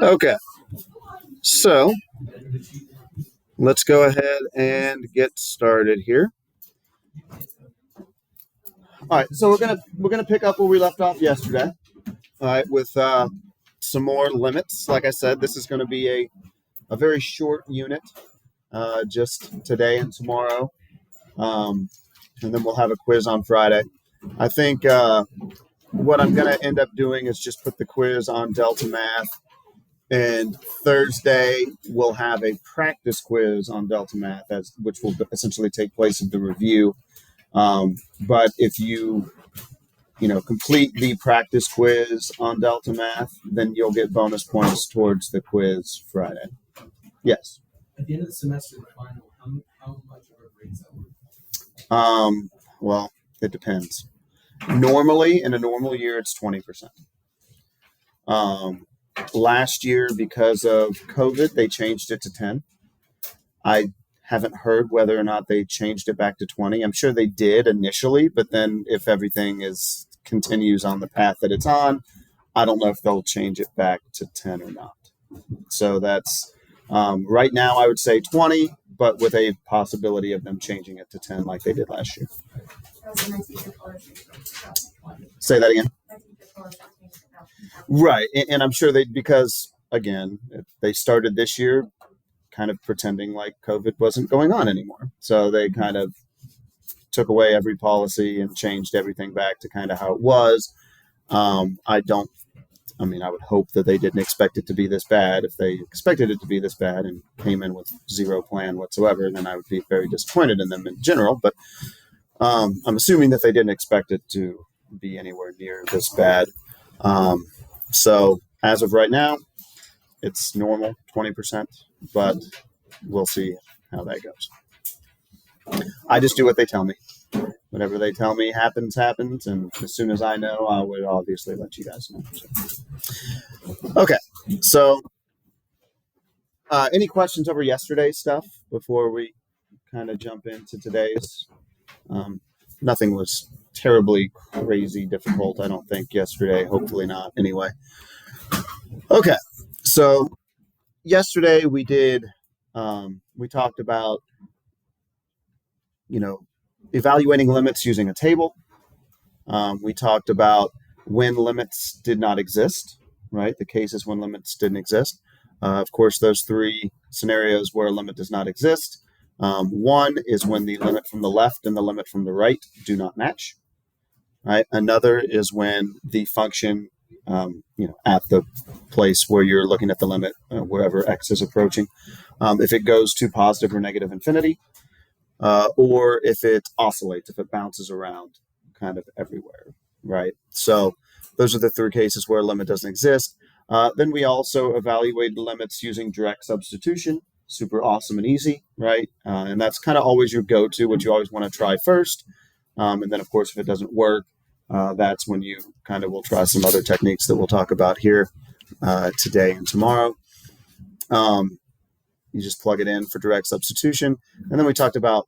Okay, so let's go ahead and get started here. All right, so we're gonna pick up where we left off yesterday. All right, with some more limits. Like I said, this is going to be a very short unit, just today and tomorrow, and then we'll have a quiz on Friday. I think what I'm going to end up doing is just put the quiz on Delta Math, and Thursday we'll have a practice quiz on Delta Math, which will essentially take place of the review. But if you complete the practice quiz on Delta Math, then you'll get bonus points towards the quiz Friday. Yes. At the end of the semester, the final, how much of our grades that worth? Well, it depends. Normally, in a normal year, it's 20%. Last year, because of COVID, they changed it to 10. I haven't heard whether or not they changed it back to 20. I'm sure they did initially, but then if everything continues on the path that it's on, I don't know if they'll change it back to 10 or not. So that's right now I would say 20, but with a possibility of them changing it to 10 like they did last year. Say that again. Right, and I'm sure because again, they started this year kind of pretending like COVID wasn't going on anymore. So they kind of took away every policy and changed everything back to kind of how it was. I would hope that they didn't expect it to be this bad. If they expected it to be this bad and came in with zero plan whatsoever, then I would be very disappointed in them in general. But I'm assuming that they didn't expect it to be anywhere near this bad. So as of right now, it's normal, 20%, but we'll see how that goes. I just do what they tell me. Whatever they tell me happens, and as soon as I know, I would obviously let you guys know. Okay, so any questions over yesterday's stuff before we kind of jump into today's? Nothing was terribly crazy difficult, I don't think, yesterday. Hopefully not, anyway. Okay, so yesterday we talked about, evaluating limits using a table. We talked about when limits did not exist, right? The cases when limits didn't exist. Of course, those three scenarios where a limit does not exist. One is when the limit from the left and the limit from the right do not match, right? Another is when the function, at the place where you're looking at the limit, wherever x is approaching, if it goes to positive or negative infinity, or if it oscillates, if it bounces around kind of everywhere, right? So those are the three cases where a limit doesn't exist. Then we also evaluated limits using direct substitution. Super awesome and easy, right? And that's kind of always your go-to, what you always want to try first. And then, of course, if it doesn't work, that's when you kind of will try some other techniques that we'll talk about here today and tomorrow. You just plug it in for direct substitution. And then we talked about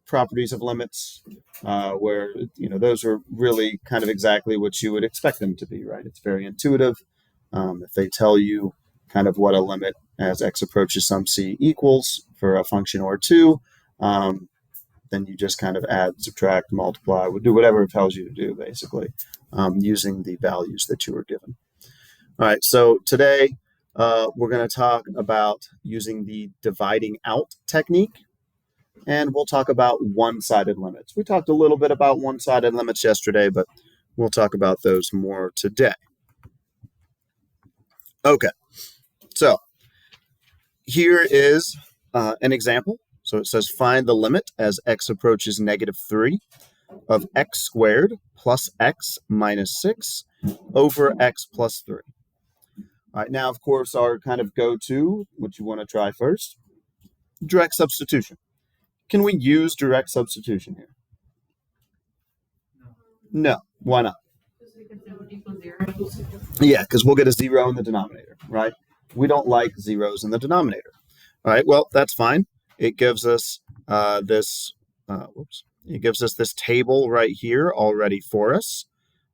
properties of limits, where, those are really kind of exactly what you would expect them to be, right? It's very intuitive. If they tell you kind of what a limit as x approaches some c equals for a function or two, then you just kind of add, subtract, multiply, do whatever it tells you to do, basically, using the values that you were given. All right, so today we're going to talk about using the dividing out technique, and we'll talk about one-sided limits. We talked a little bit about one-sided limits yesterday, but we'll talk about those more today. Okay, so here is an example. So it says find the limit as x approaches -3 of x squared plus x minus 6 over x plus 3. All right, now, of course, our kind of go-to, what you want to try first, direct substitution. Can we use direct substitution here? No. Why not? Yeah, because we'll get a 0 in the denominator, right? We don't like zeros in the denominator. All right, well, that's fine. It gives us this it gives us this table right here already for us.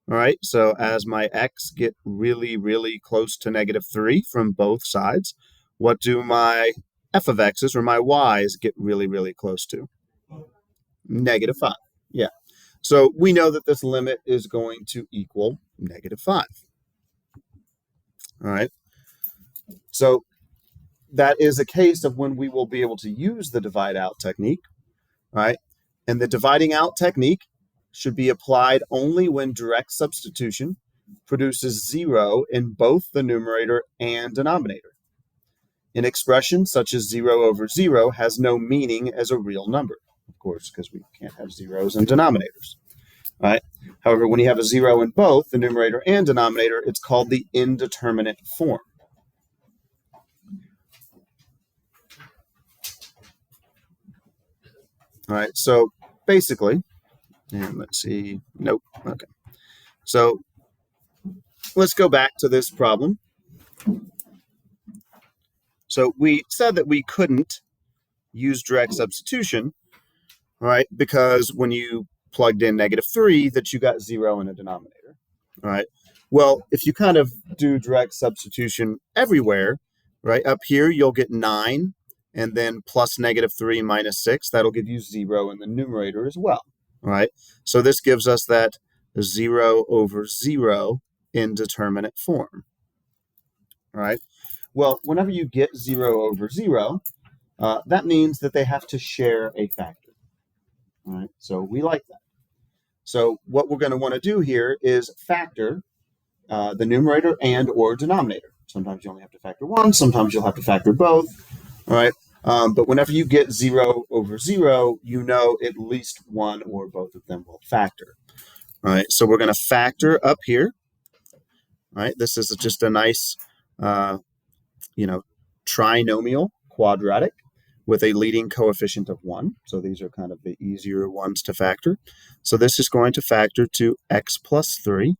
All right, so as my x get really, really close to -3 from both sides, what do my f of x's or my y's get really, really close to? -5. Yeah. So we know that this limit is going to equal -5. All right. So that is a case of when we will be able to use the divide out technique. All right. And the dividing out technique should be applied only when direct substitution produces 0 in both the numerator and denominator. An expression such as 0 over 0 has no meaning as a real number, of course, because we can't have zeros in denominators. Right? However, when you have a 0 in both the numerator and denominator, it's called the indeterminate form. All right, so basically, and let's see, nope, okay. So let's go back to this problem. So we said that we couldn't use direct substitution, right? Because when you plugged in -3, that you got 0 in a denominator, all right? Well, if you kind of do direct substitution everywhere, right? Up here, you'll get 9, and then plus -3 minus 6, that'll give you 0 in the numerator as well, all right? So this gives us that 0 over 0 indeterminate form, all right? Well, whenever you get 0 over 0, that means that they have to share a factor. All right, so we like that. So what we're going to want to do here is factor the numerator and or denominator. Sometimes you only have to factor one, sometimes you'll have to factor both. All right, but whenever you get 0 over 0, you know at least one or both of them will factor. All right, so we're going to factor up here. All right, this is just a nice, trinomial quadratic with a leading coefficient of 1. So these are kind of the easier ones to factor. So this is going to factor to x plus 3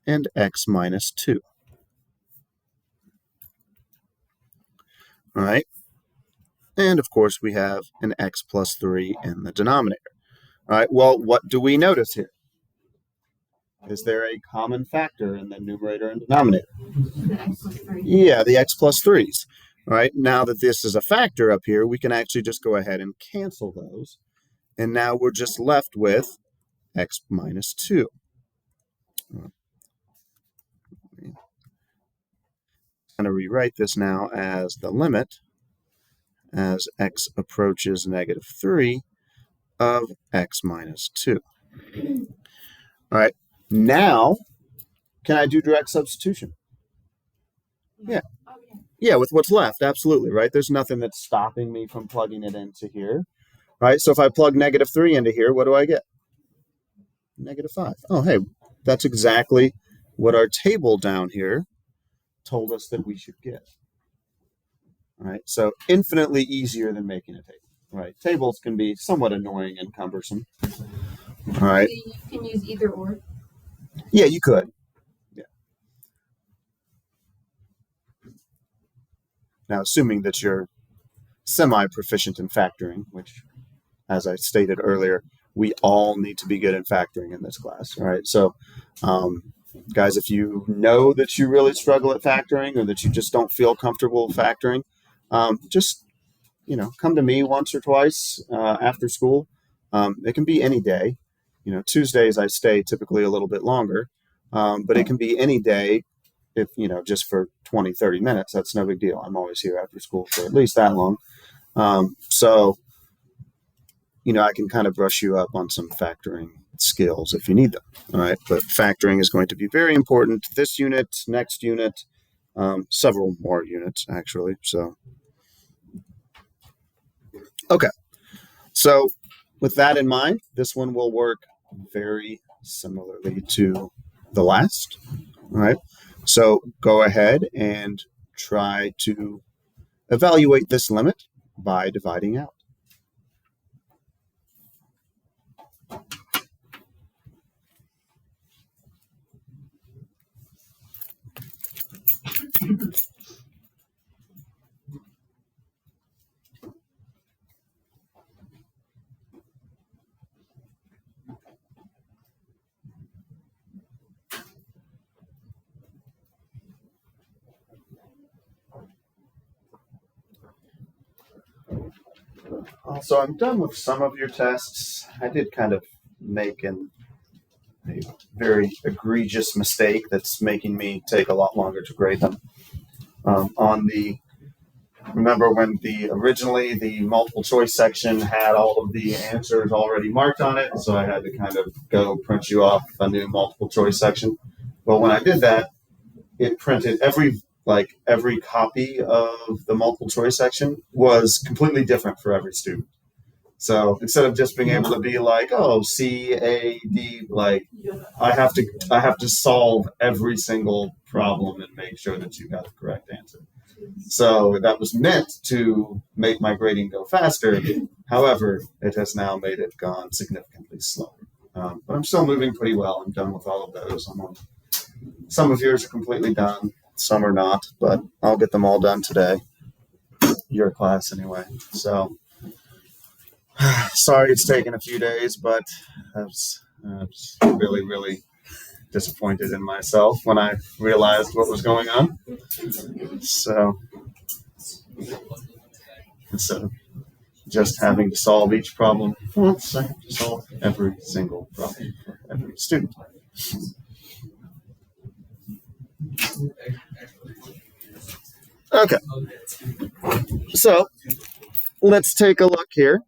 and x minus 2. All right. And of course, we have an x plus 3 in the denominator. All right. Well, what do we notice here? Is there a common factor in the numerator and denominator? Yeah, the x plus 3's. All right, now that this is a factor up here, we can actually just go ahead and cancel those. And now we're just left with x minus 2. I'm going to rewrite this now as the limit as x approaches -3 of x minus 2. All right, now can I do direct substitution? Yeah. Yeah, with what's left, absolutely, right? There's nothing that's stopping me from plugging it into here, right? So if I plug -3 into here, what do I get? -5. Oh, hey, that's exactly what our table down here told us that we should get. All right, so infinitely easier than making a table, right? Tables can be somewhat annoying and cumbersome. All right. So you can use either or? Yeah, you could. Yeah. Now, assuming that you're semi-proficient in factoring, which, as I stated earlier, we all need to be good in factoring in this class, all right? So, guys, if you know that you really struggle at factoring or that you just don't feel comfortable factoring, just, come to me once or twice after school. It can be any day. Tuesdays I stay typically a little bit longer, but it can be any day if, just for 20, 30 minutes. That's no big deal. I'm always here after school for at least that long. So, I can kind of brush you up on some factoring skills if you need them. All right. But factoring is going to be very important this unit, next unit, several more units, actually. So, okay. So, with that in mind, this one will work very similarly to the last. All right. So, go ahead and try to evaluate this limit by dividing out. So I'm done with some of your tests. I did kind of make a very egregious mistake that's making me take a lot longer to grade them. Remember when originally the multiple choice section had all of the answers already marked on it, so I had to kind of go print you off a new multiple choice section. Well, when I did that, it printed every copy of the multiple choice section was completely different for every student. So instead of just being able to be like, oh, C, A, D, I have to solve every single problem and make sure that you got the correct answer. So that was meant to make my grading go faster. However, it has now made it gone significantly slower. But I'm still moving pretty well. I'm done with all of those. Some of yours are completely done. Some are not, but I'll get them all done today. Your class anyway. So sorry it's taken a few days, but I was really, really disappointed in myself when I realized what was going on. So instead of just having to solve each problem once, I have to solve every single problem for every student. Okay, so let's take a look here.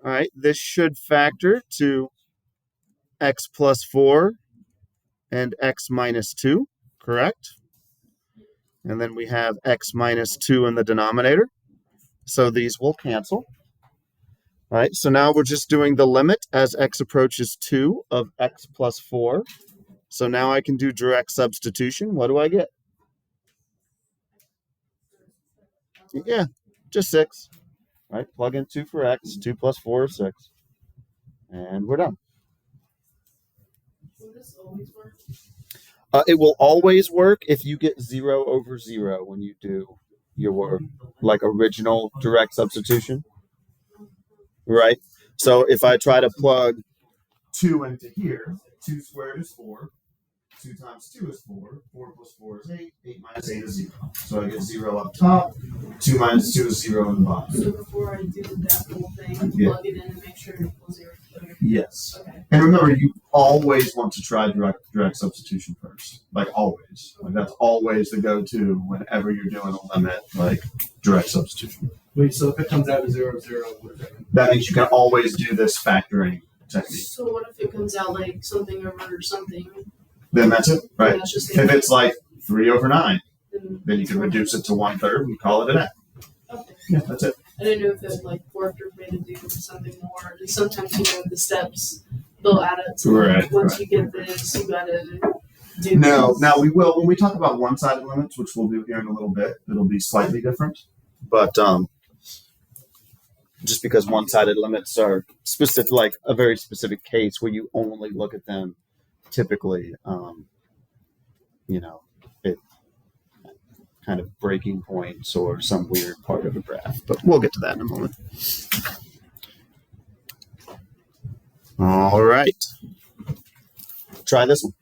All right, this should factor to x plus 4 and x minus 2, correct? And then we have x minus 2 in the denominator. So these will cancel. All right, so now we're just doing the limit as x approaches 2 of x plus 4. So now I can do direct substitution. What do I get? Yeah, just 6. All right, plug in 2 for x. 2 plus 4 is 6. And we're done. Will this always work? It will always work if you get 0 over 0 when you do your original direct substitution, right? So if I try to plug 2 into here, 2 squared is 4, 2 times 2 is 4, 4 plus 4 is 8, 8 minus 8 is 0. So I get 0 up top, 2 minus 2 is 0 in the bottom. So before I do that whole thing, plug it in and make sure it equals 0. Yes. Okay. And remember, you always want to try direct substitution first. Always. That's always the go-to whenever you're doing a limit, direct substitution. Wait, so if it comes out to 0, 0, what does that mean? That means you can always do this factoring technique. So what if it comes out like something over something? Then that's it, right? That's just if it's 3 over 9, then you can it's reduce it to 1/3 and call it an F. Okay. Yeah, that's it. I didn't know if it worked or if we had to do something more. And sometimes the steps they'll add up to once you get this, you gotta do No, this. now we will when we talk about one-sided limits, which we'll do here in a little bit. It'll be slightly different, but just because one-sided limits are specific, a very specific case where you only look at them, typically, it kind of breaking points or some weird part of a graph. But we'll get to that in a moment. All right. Try this one.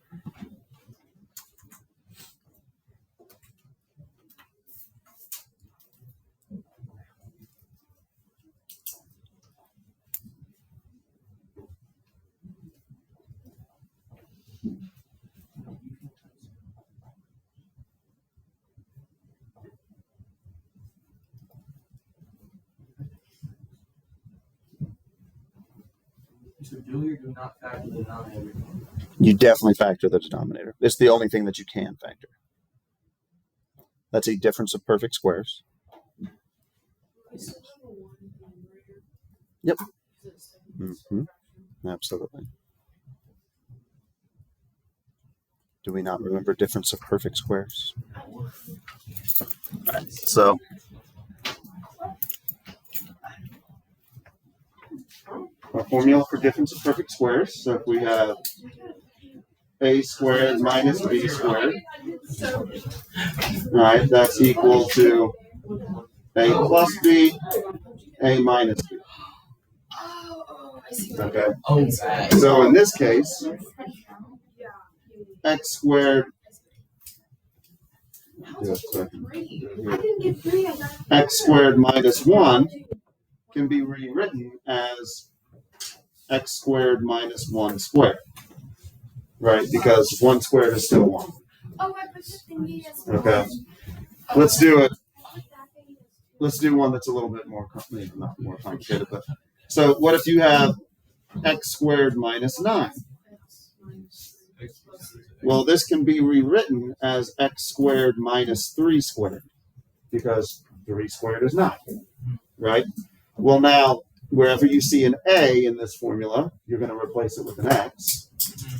So do or do not factor the denominator? You definitely factor the denominator. It's the only thing that you can factor. That's a difference of perfect squares. Yep. Absolutely. Do we not remember difference of perfect squares? All right, so our formula for difference of perfect squares. So if we have a squared minus b squared, all right, that's equal to a plus b, a minus b. Okay. So in this case, x squared. X squared minus 1 can be rewritten as x squared minus 1 squared, right? Because 1 squared is still 1. Okay. Let's do it. Let's do one that's a little bit more, maybe not more complicated, but so what if you have x squared minus 9? Well, this can be rewritten as x squared minus 3 squared, because 3 squared is 9, right? Well, now, wherever you see an a in this formula, you're going to replace it with an x.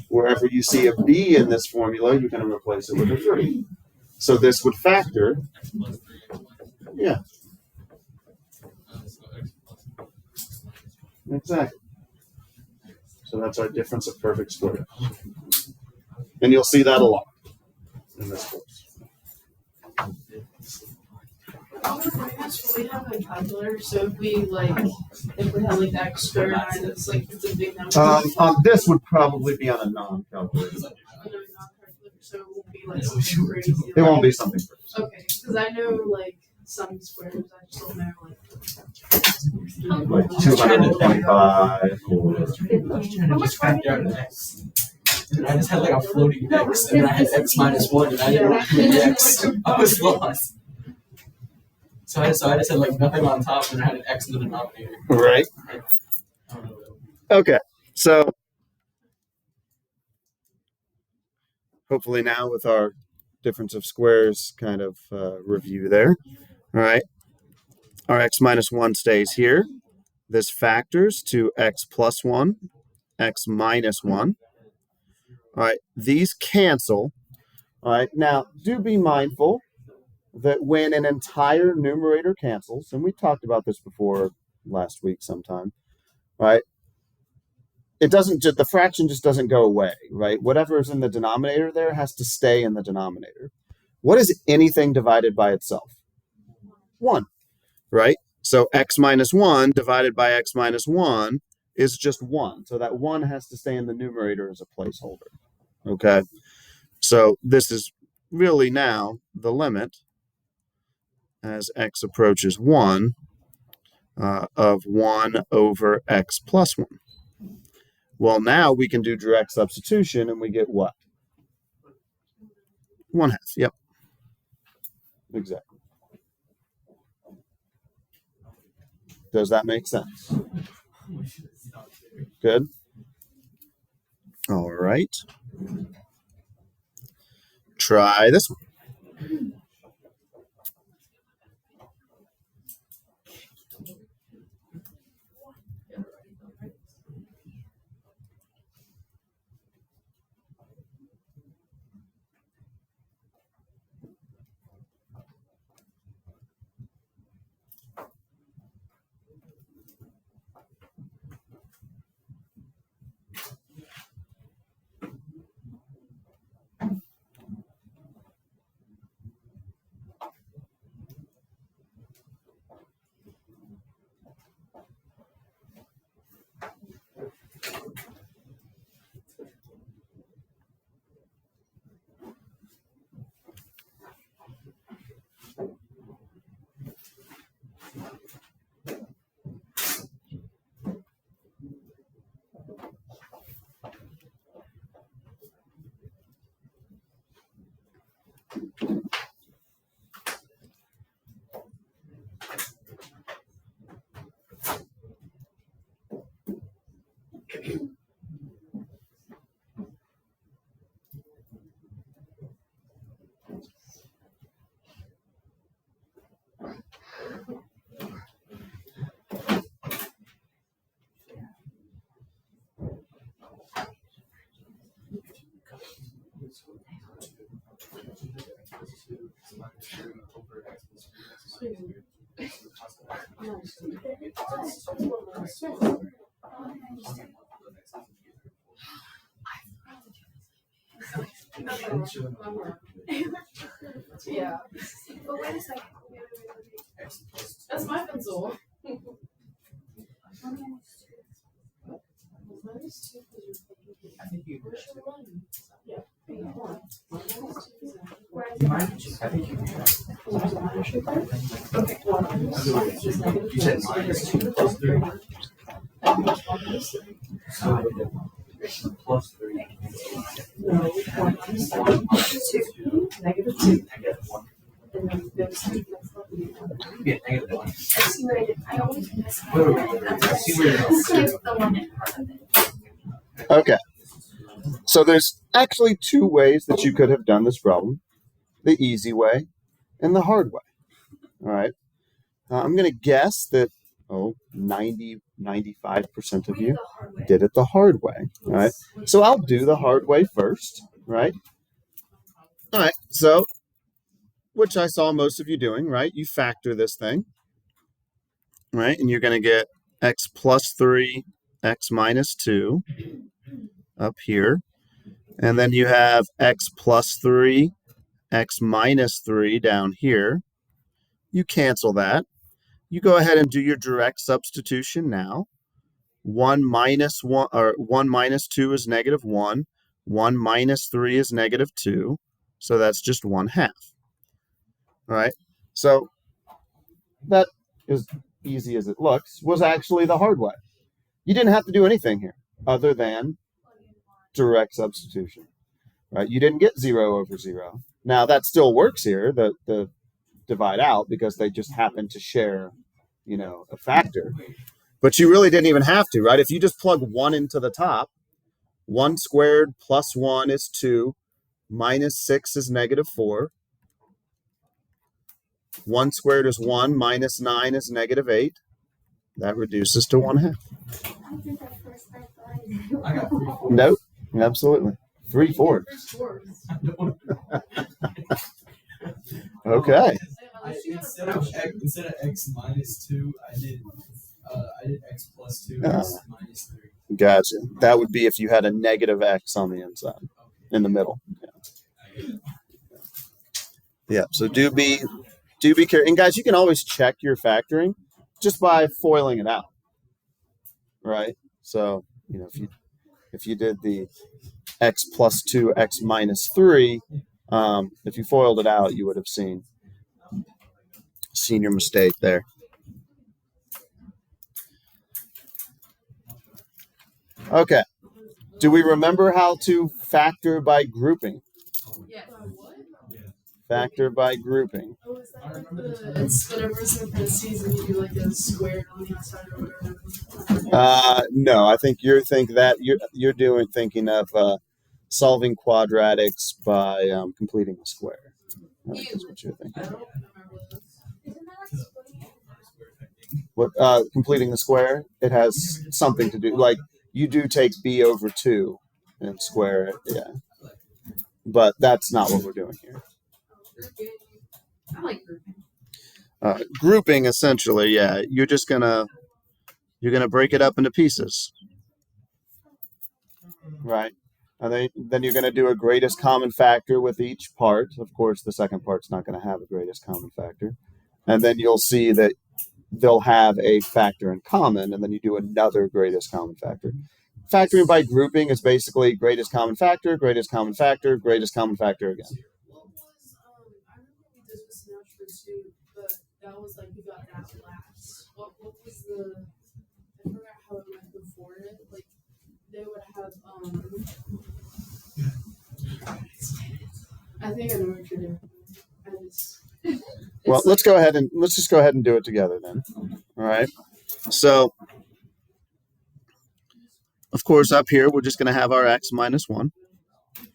Wherever you see a b in this formula, you're going to replace it with a 3. So this would factor, yeah. Exactly. So that's our difference of perfect squared. And you'll see that a lot in this course. We have a calculator, so if we had like x squared minus it's a big number. This would probably be on a non-calculator. So it won't be like something crazy. It won't be something crazy. Okay, because I know some squares, I just don't know Like 225 or And I just had like a floating x, and then I had x minus 1, and I didn't know the x. I was lost. So I just had like nothing on top, and I had an x in the denominator. right. Okay, so hopefully now with our difference of squares kind of review there. All right, our x minus 1 stays here. This factors to x plus 1, x minus 1. All right, these cancel. All right, now do be mindful that when an entire numerator cancels, and we talked about this before last week sometime, right? It doesn't just, the fraction just doesn't go away, right? Whatever is in the denominator there has to stay in the denominator. What is anything divided by itself? 1, right? So x minus 1 divided by x minus 1 is just 1. So that 1 has to stay in the numerator as a placeholder, okay? So this is really now the limit as x approaches 1 of 1 over x plus 1. Well, now we can do direct substitution and we get what? 1/2, yep. Exactly. Does that make sense? Good. All right. Try this one. Yeah. But wait a second. That's my pencil. I think you. Yeah. I think you can. Okay. You said minus 2 plus 3. Plus 3. No, 1 minus 2. Negative 2. Negative 1. And then there's Yeah, negative 1. I see where I always miss Wait, wait, wait. I see where you're going. It's like the one in front of it. Okay. So there's actually two ways that you could have done this problem. The easy way and the hard way. All right. I'm going to guess that, 95% of you did it the hard way. All right. So I'll do the hard way first. Right. All right. So, which I saw most of you doing, right? You factor this thing, right? And you're going to get x plus 3, x minus 2 up here. And then you have x plus 3, x minus 3 down here. You cancel that. You go ahead and do your direct substitution now. 1 minus 1 or 1 minus 2 is negative 1. 1 minus 3 is negative 2. So that's just 1/2. All right. So that is easy as it looks, was actually the hard way. You didn't have to do anything here other than direct substitution, right? You didn't get 0 over 0. Now that still works here, the divide out, because they just happen to share, a factor. But you really didn't even have to, right? If you just plug 1 into the top, 1 squared plus 1 is 2, minus 6 is negative 4. 1 squared is 1, minus 9 is negative 8. That reduces to 1/2. I got 3 4. Nope, absolutely. 3/4. Okay. Instead of x minus 2, I did x plus 2 minus 3. Gotcha. That would be if you had a negative x on the inside, in the middle. Yeah. So do be careful. And guys, you can always check your factoring just by foiling it out, right? So if you did the x plus 2, x minus 3, if you foiled it out, you would have seen your mistake there. Okay. Do we remember how to factor by grouping? Yeah. Factor by grouping. Oh, is that like it's whenever it's in parentheses and you do like a square on the outside or whatever? No, I think you're thinking of solving quadratics by completing a square. I think that's what you're thinking. I don't remember this. Isn't that like splitting? What completing the square? It has something to do, like you do take b over 2 and square it, yeah. But that's not what we're doing here. I like grouping. Grouping, essentially, yeah. You're gonna break it up into pieces, right? And then you're gonna do a greatest common factor with each part. Of course, the second part's not gonna have a greatest common factor, and then you'll see that they'll have a factor in common, and then you do another greatest common factor. Factoring by grouping is basically greatest common factor, greatest common factor, greatest common factor again. What was I remember we did this in algebra too, but that was like we got that last. What was the I forgot how it went before it. Like they would have I think I know what you're doing. Well, let's just go ahead and do it together then. All right. So, of course, up here we're just going to have our x minus 1. All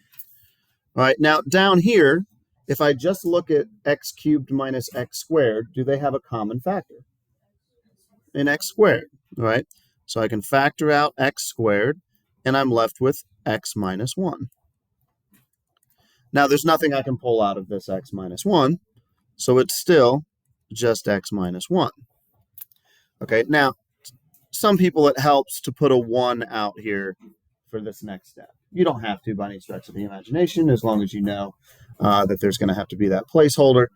right. Now down here, if I just look at x cubed minus x squared, do they have a common factor? In x squared, right? So I can factor out x squared, and I'm left with x minus 1. Now there's nothing I can pull out of this x minus 1. So it's still just x minus 1. Okay, now, some people it helps to put a 1 out here for this next step. You don't have to by any stretch of the imagination, as long as you know that there's going to have to be that placeholder.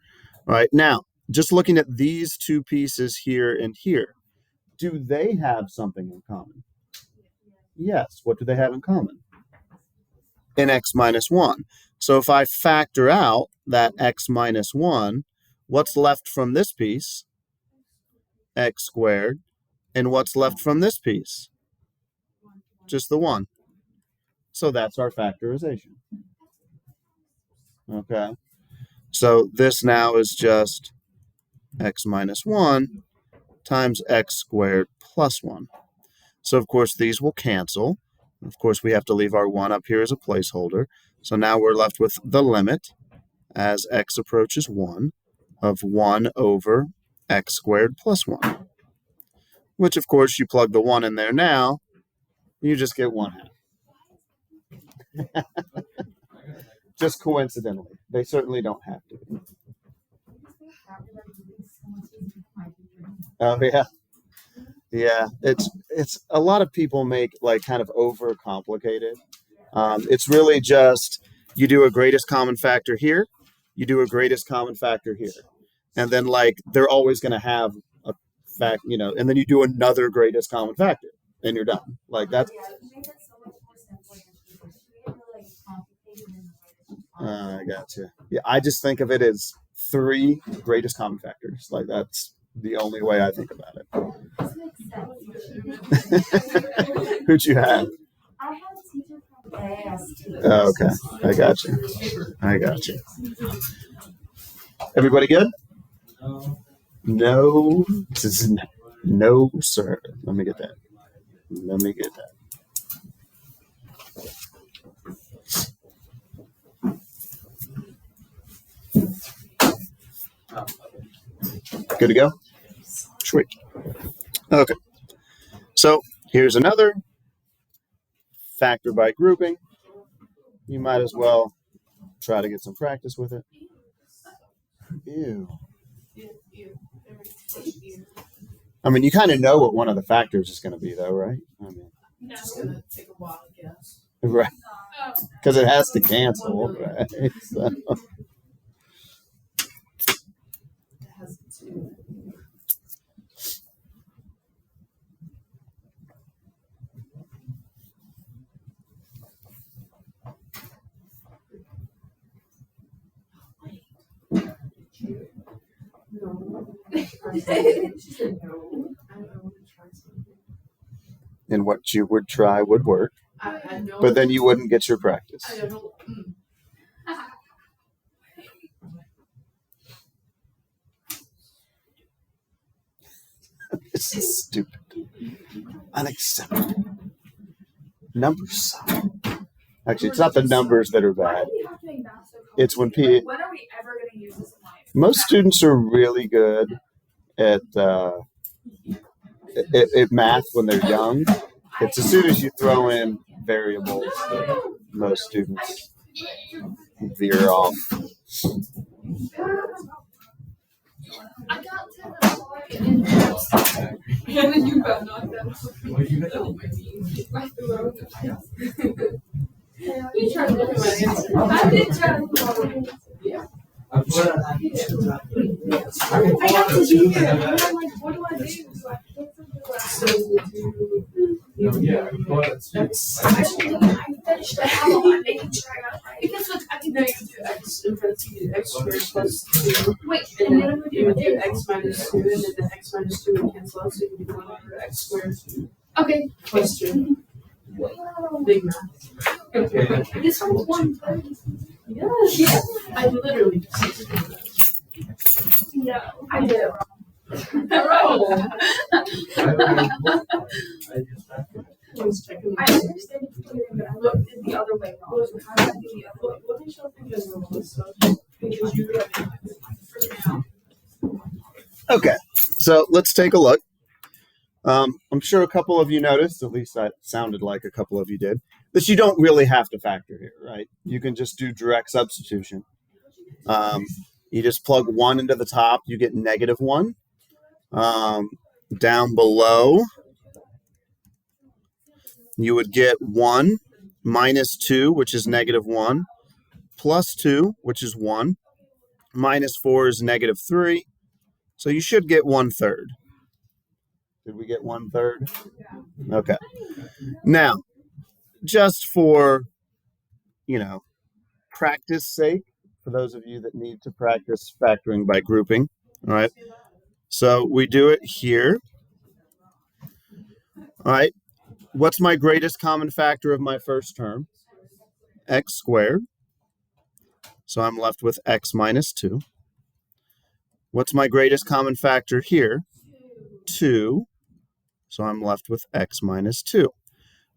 All right, now, just looking at these two pieces here and here, do they have something in common? Yes, what do they have in common? In x minus 1. So if I factor out that x minus 1, what's left from this piece? X squared. And what's left from this piece? Just the 1. So that's our factorization. Okay. So this now is just x minus 1 times x squared plus 1. So, of course, these will cancel. Of course, we have to leave our 1 up here as a placeholder. So now we're left with the limit as x approaches 1 of 1 over x squared plus 1, which, of course, you plug the 1 in there now, you just get 1/2. Just coincidentally. They certainly don't have to. Oh, yeah. Yeah, it's a lot of people make like kind of overcomplicated. It's really just you do a greatest common factor here, you do a greatest common factor here, and then like they're always going to have a fact, and then you do another greatest common factor, and you're done. Like that's. I gotcha. Yeah, I just think of it as 3 greatest common factors. Like that's the only way I think about it. Who'd you have? I had a teacher from AST. Oh, okay. I got you. Everybody good? No. No, sir. Let me get that. Good to go? Sweet. Okay. So here's another factor by grouping. You might as well try to get some practice with it. Ew. I mean, you kind of know what one of the factors is going to be, though, right? I mean, It's gonna take a while, I guess. right. Because it has to cancel, right? So. It has to. No. She said no. I want to try something. And what you would try would work, I know. but then you wouldn't get your practice. I don't know. This is stupid. Unacceptable. Numbers. Actually, it's not the numbers that are bad. It's when people. When are we ever going to use this in life? Most students are really good at math when they're young. It's as soon as you throw in variables that most students veer off. I got to the and then you got knocked out. You tried to look at my answer. I did try to look at my answer. Yeah. I got to be here. And I'm like, what do I do? So I picked I finished the hell. I'm making sure I got it right. Because look, I can know you do x in parentheses, x squared plus 2. Wait, and then I'm going to do x minus 2, and then the x minus 2 will cancel out, so you can do 1 over x squared. Okay. Plus 2. Big math. Okay. This one's 130. Yes. Yeah. I literally just did that. No, I did it wrong. I was checking. I understand if you put it in, but I looked at the other way wrong. How did I do the other way? What did y'all think of all this stuff? Because you for now. Okay, so let's take a look. I'm sure a couple of you noticed, at least that sounded like a couple of you did, that you don't really have to factor here, right? You can just do direct substitution. You just plug 1 into the top, you get -1. Down below, you would get 1 minus 2, which is -1, plus 2, which is 1, minus 4 is -3. So you should get 1/3. Did we get 1/3? Okay. Now, just for, practice sake, for those of you that need to practice factoring by grouping. All right. So we do it here. All right. What's my greatest common factor of my first term? X squared. So I'm left with x minus 2. What's my greatest common factor here? 2. So I'm left with x minus 2.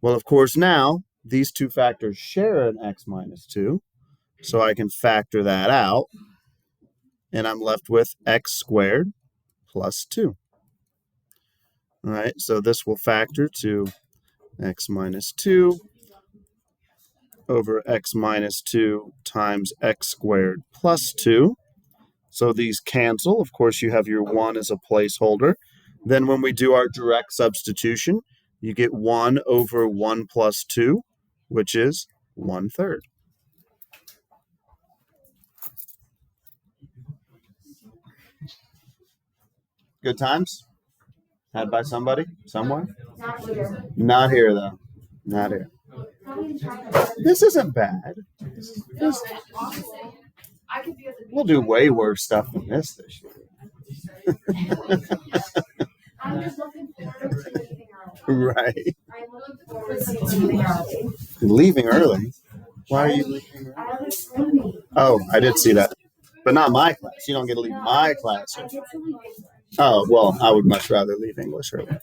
Well, of course, now these two factors share an x minus 2. So I can factor that out. And I'm left with x squared plus 2. All right, so this will factor to x minus 2 over x minus 2 times x squared plus 2. So these cancel. Of course, you have your 1 as a placeholder. Then when we do our direct substitution, you get 1 over 1 plus 2, which is 1/3. Good times? Had by somebody? Somewhere? Not here. Not here, though. Not here. This isn't bad. I could be at the We'll do way worse stuff than this year. I'm just looking forward to leaving early. Right. I'm looking forward to leaving early. Leaving early? Why are you leaving early? I have a swimming. Oh, I did see that. But not my class. You don't get to leave my class. I get to leave English. Oh, well, I would much rather leave English early.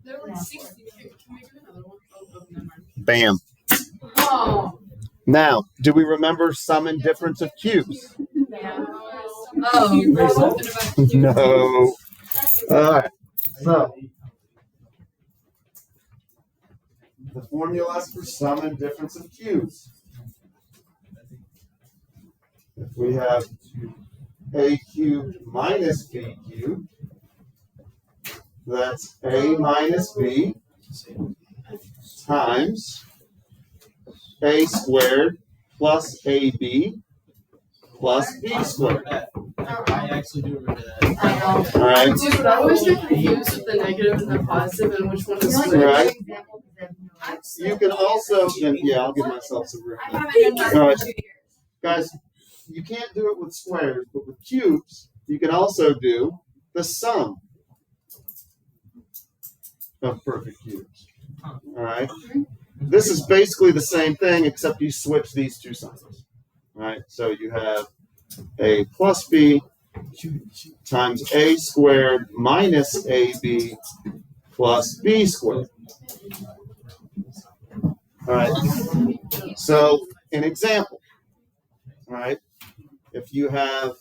There were 60. Can we do another one? Oh, never mind. Bam. Oh. Now, do we remember sum and difference of cubes? Oh. No. All right. So, the formulas for sum and difference of cubes. If we have a cubed minus b cubed, that's a minus b times a squared plus ab plus b squared. I actually do remember that. I know. All right. Dude, I always get confused with the negative and the positive and which one is which. Right. You can also, and yeah, I'll give myself some room. I haven't done All right. that in 2 years. Guys, you can't do it with squares, but with cubes, you can also do the sum of perfect cubes. All right. This is basically the same thing, except you switch these two signs. All right. So you have a plus b times a squared minus ab plus b squared. All right. So an example. All right. If you have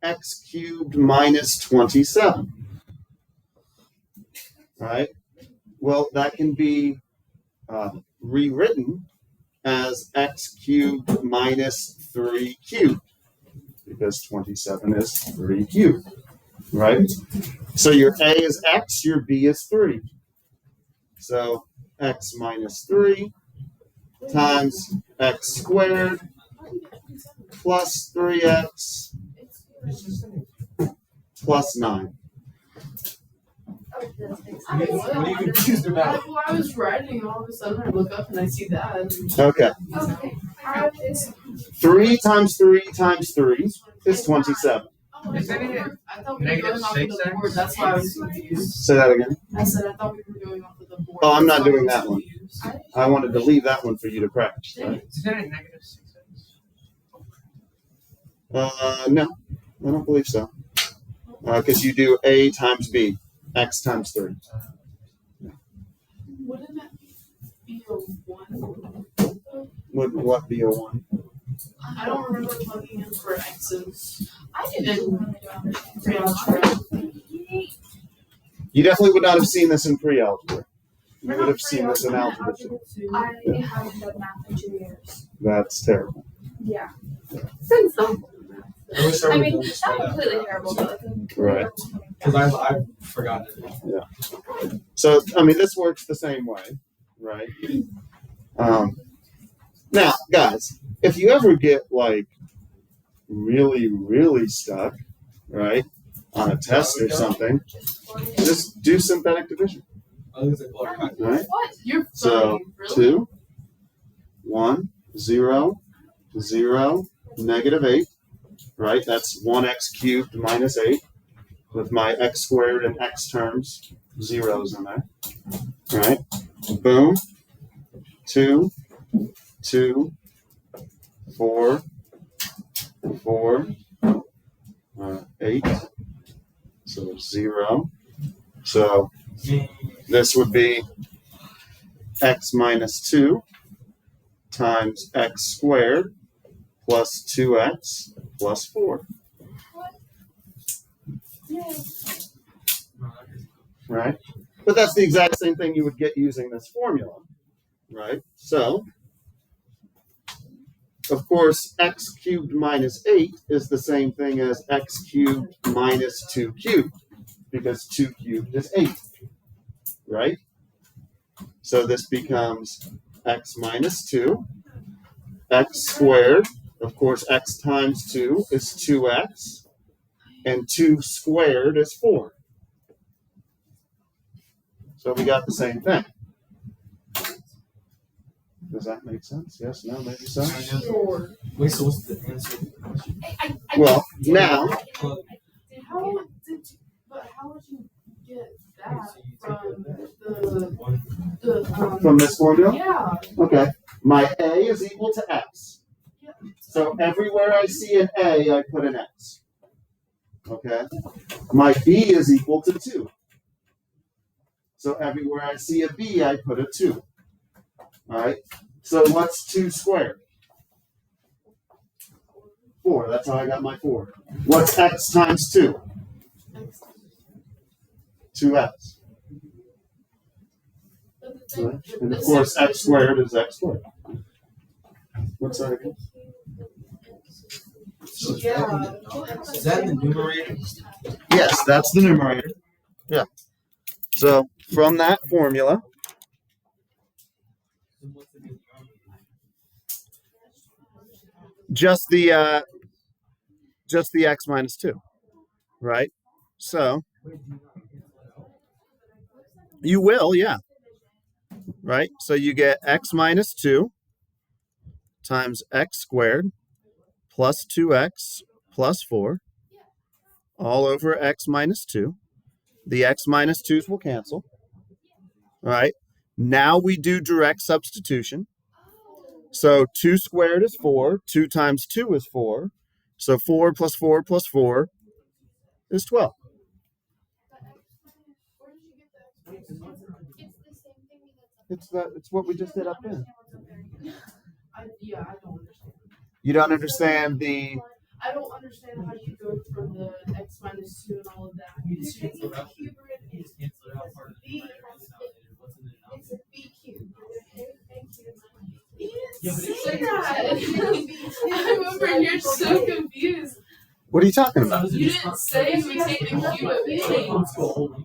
x cubed minus 27, right? Well, that can be rewritten as x cubed minus 3 cubed, because 27 is 3 cubed, right? So your a is x, your b is 3. So x minus 3 times x squared plus 3x plus 9. What are you confused about? Well, I was writing and all of a sudden I look up and I see that. Okay. Okay. 3 times 3 times 3 is 27. Oh, I thought we were going off of the board. That's why I was confused. Say that again. I said I thought we were going off of the board. Oh, I'm not That's why I doing was that one. confused. I wanted to leave that one for you to practice. Right? Is that a negative 6x? No, I don't believe so. Because you do a times b, x times 3. Wouldn't that be a 1? Would what be a 1? I don't remember plugging in for x's. I didn't. You definitely would not have seen this in pre-algebra. You would have seen this in algebra. I haven't done math in 2 years. That's terrible. Yeah. Since some. I mean, not completely terrible, but Right. Because I've forgotten it. So, I mean, this works the same way, right? Now, guys, if you ever get like really, really stuck, right, on a test or something, just do synthetic division, right? What? You're So, funny. Really? 2, 1, 0, 0, -8, right? That's 1x cubed minus 8 with my x squared and x terms, zeros in there, right? Boom, 2, 2, 4, 4, 8, so 0. So this would be x minus 2 times x squared plus 2x plus 4. Right? But that's the exact same thing you would get using this formula, right? So, of course, x cubed minus 8 is the same thing as x cubed minus 2 cubed, because 2 cubed is 8, right? So this becomes x minus 2, x squared, of course, x times 2 is 2x, and 2 squared is 4. So we got the same thing. Does that make sense? Yes, no, maybe so? Wait, so what's the answer? Well, now, How would you get that from from this formula? yeah. Okay, my a is equal to x. So everywhere I see an a, I put an x. Okay, my b is equal to 2. So everywhere I see a b, I put a 2. All right, so what's 2 squared? 4, that's how I got my 4. What's x times 2? 2x. Right? And of course, x squared is x squared. What's that again? Yeah. Is that in the numerator? Yes, that's the numerator. Yeah. So from that formula, just the x minus 2, right? So you will, yeah. Right? So you get x minus 2 times x squared plus 2x plus 4 all over x minus 2. The x minus 2's will cancel. All right. Now we do direct substitution. So 2 squared is 4. 2 times 2 is 4. So 4 plus 4 plus 4 is 12. It's what we just did up there. I don't understand. You don't understand the. I don't understand how you go from the x minus 2 and all of that. It's It's a b cubed. Thank you. You didn't say that. I'm over here so confused. What are you talking about? You didn't say we take the cube of a.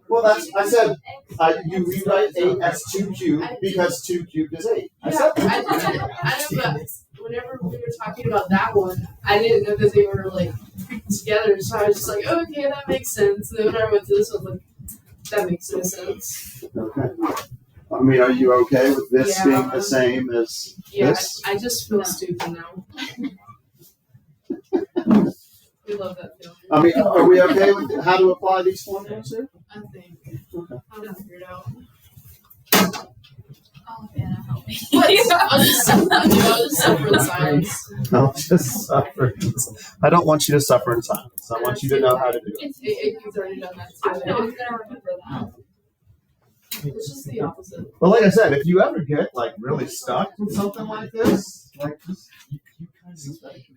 Well, I said you rewrite 8 as 2 cubed because 2 cubed is 8. I said that. I know, but whenever we were talking about that one, I didn't know that they were like together, so I was just like, oh, okay, that makes sense. And then when I went to this one, like, that makes no sense. Okay. I mean, are you okay with this Yeah. being the same as this? I just feel stupid now. We love that feeling. I mean, are we okay with how to apply these formulas here? I think. Okay. I'm gonna figure it out. Oh, Anna, help me. I'll just suffer in silence. I'll just suffer. I don't want you to suffer in silence. I want you to know how to do it. You've already done that I'm too. not gonna remember that. It's just the opposite. But like I said, if you ever get like really stuck with something like this, like just you kind of.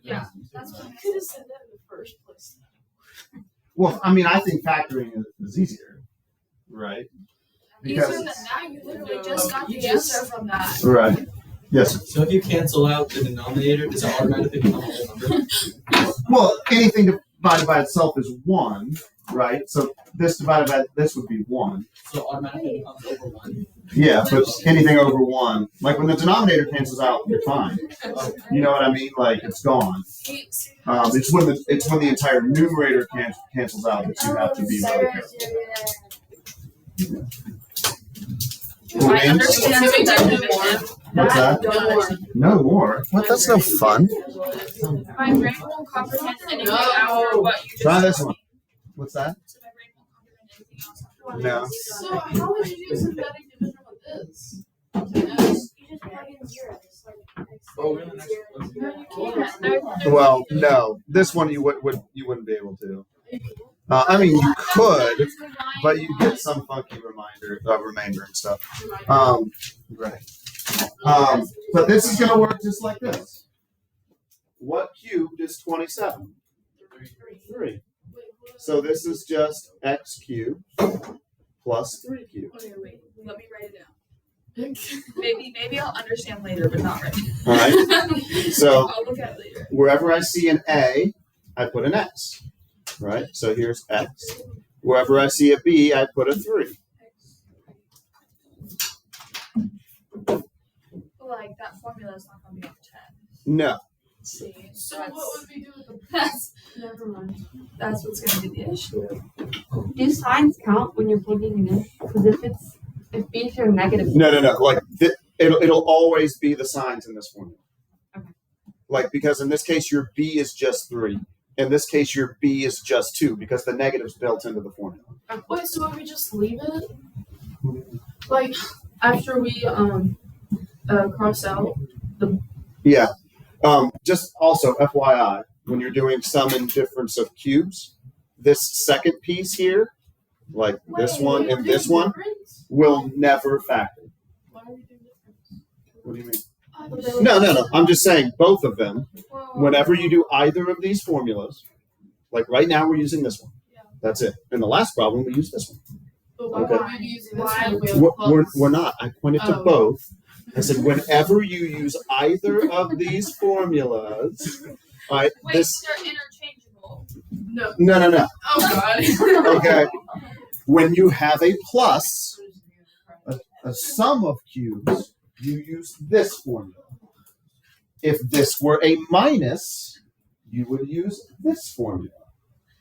Yeah, that's what You could have said that in the first place. Well, I mean, I think factoring is easier, right? easier than that. You literally just got the answer from that. Right. Yes. So if you cancel out the denominator, does it automatically become a whole number? Well, anything divided by itself is 1, right? So this divided by this would be 1. So it automatically becomes over 1. Yeah, but anything over 1, like when the denominator cancels out, you're fine. You know what I mean? Like it's gone. It's when the entire numerator cancels out that you have to be really careful. Cool I beans? understand the definition. What's that? No more. What? That's no fun. My brain won't comprehend anything after what you just Try this told one. me. What's that? So my brain won't comprehend anything else after what No. So how would you do synthetic division with this? You just plug in zeros. Like Oh, really? No, you can't. Well, no. This one you wouldn't be able to. I mean, you could, but you get some funky remainder and stuff. Right. But this is gonna work just like this. What cubed is 27? 3. So this is just x cubed plus 3 cubed. Okay, wait. Let me write it down. Maybe I'll understand later, but not right All now. right. So I'll look at it later. wherever I see an A, I put an X. Right? So here's X. Wherever I see a B, I put a 3. Like that formula is not gonna be on 10. No. See, So what would we do with the that's never mind. that's what's gonna be the issue. Do signs count when you're plugging it in? Because if B's are negative. No. Like it'll always be the signs in this formula. Okay. Like because in this case your B is just 3. In this case your B is just 2 because the negative's built into the formula. Wait, so would we just leave it? Like after we cross out Yeah. Just also FYI, when you're doing sum and difference of cubes, this second piece here, like this one and this one, will never factor. Why are we doing difference? What do you mean? No. I'm just saying both of them. Whenever you do either of these formulas, like right now we're using this one. Yeah. That's it. In the last problem we used this one. But why Okay. would we be using this one if we have We're not. I pointed to Oh. both. I said whenever you use either of these formulas, all right, Wait, this they're interchangeable. No. no. Oh god. Okay. When you have a plus, a sum of cubes, you use this formula. If this were a minus, you would use this formula.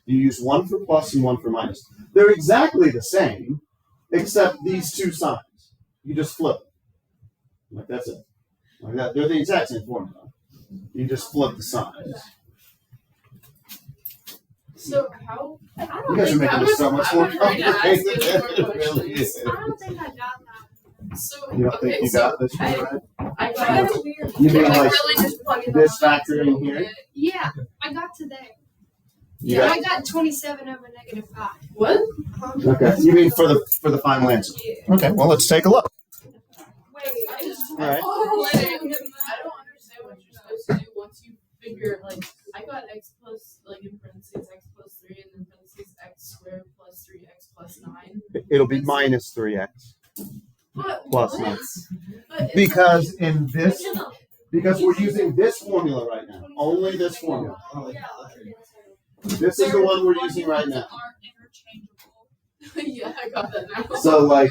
You use one for plus and one for minus. They're exactly the same, except these two signs. You just flip it. Like that's it. Like that. They're the exact same formula. You just flip the signs. So how? I don't You guys are think making I this so was- much I more was ready to ask complicated you than more it really questions. is. I don't think I got that. So You don't okay, think you so got this one right? I I got got it weird. You Can mean we like really just plug in this the lines factor a in little here? bit? Yeah, I got today. You Yeah, got- I got 27 over negative 5. what? Okay. You mean for the final answer? Yeah. Okay. Well, let's take a look. Wait, I just All right. I don't understand what you're supposed to do once you figure like I got x plus like in parentheses x plus 3 and then parentheses x squared plus 3x plus 9. It'll be minus 3x But plus what? 9. But it's Because in this, because we're using this formula right now. Only this formula. This is the one we're using right now. Aren't interchangeable. yeah, I got that now. So like,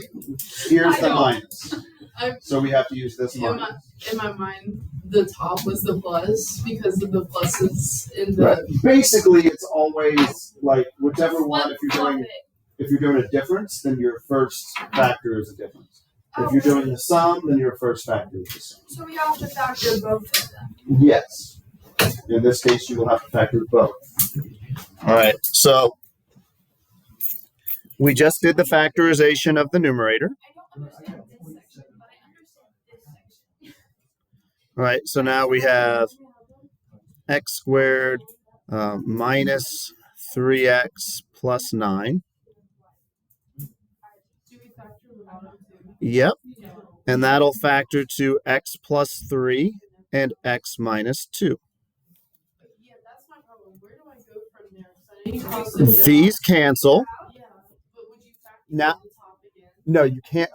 here's I the know. minus. I- So we have to use this in minus. my mind, the top was the plus because of the pluses in the. Right. Basically, it's always like whichever one. Flip it. If you're doing a difference, then your first factor is a difference. If you're doing the sum, then your first factor is the sum. So we have to factor both of them. Yes. In this case, you will have to factor both. All right. So we just did the factorization of the numerator. I don't understand this section, but I understand this section. All right. So now we have x squared minus 3x plus 9. Do we factor the bottom too? Yep. Yeah. And that'll factor to x plus 3 and x minus 2. Yeah, that's my problem. Where do I go from there? 'Cause I know you crossed it down. These cancel. Yeah, but would you factor Now- the top again? No, you can't.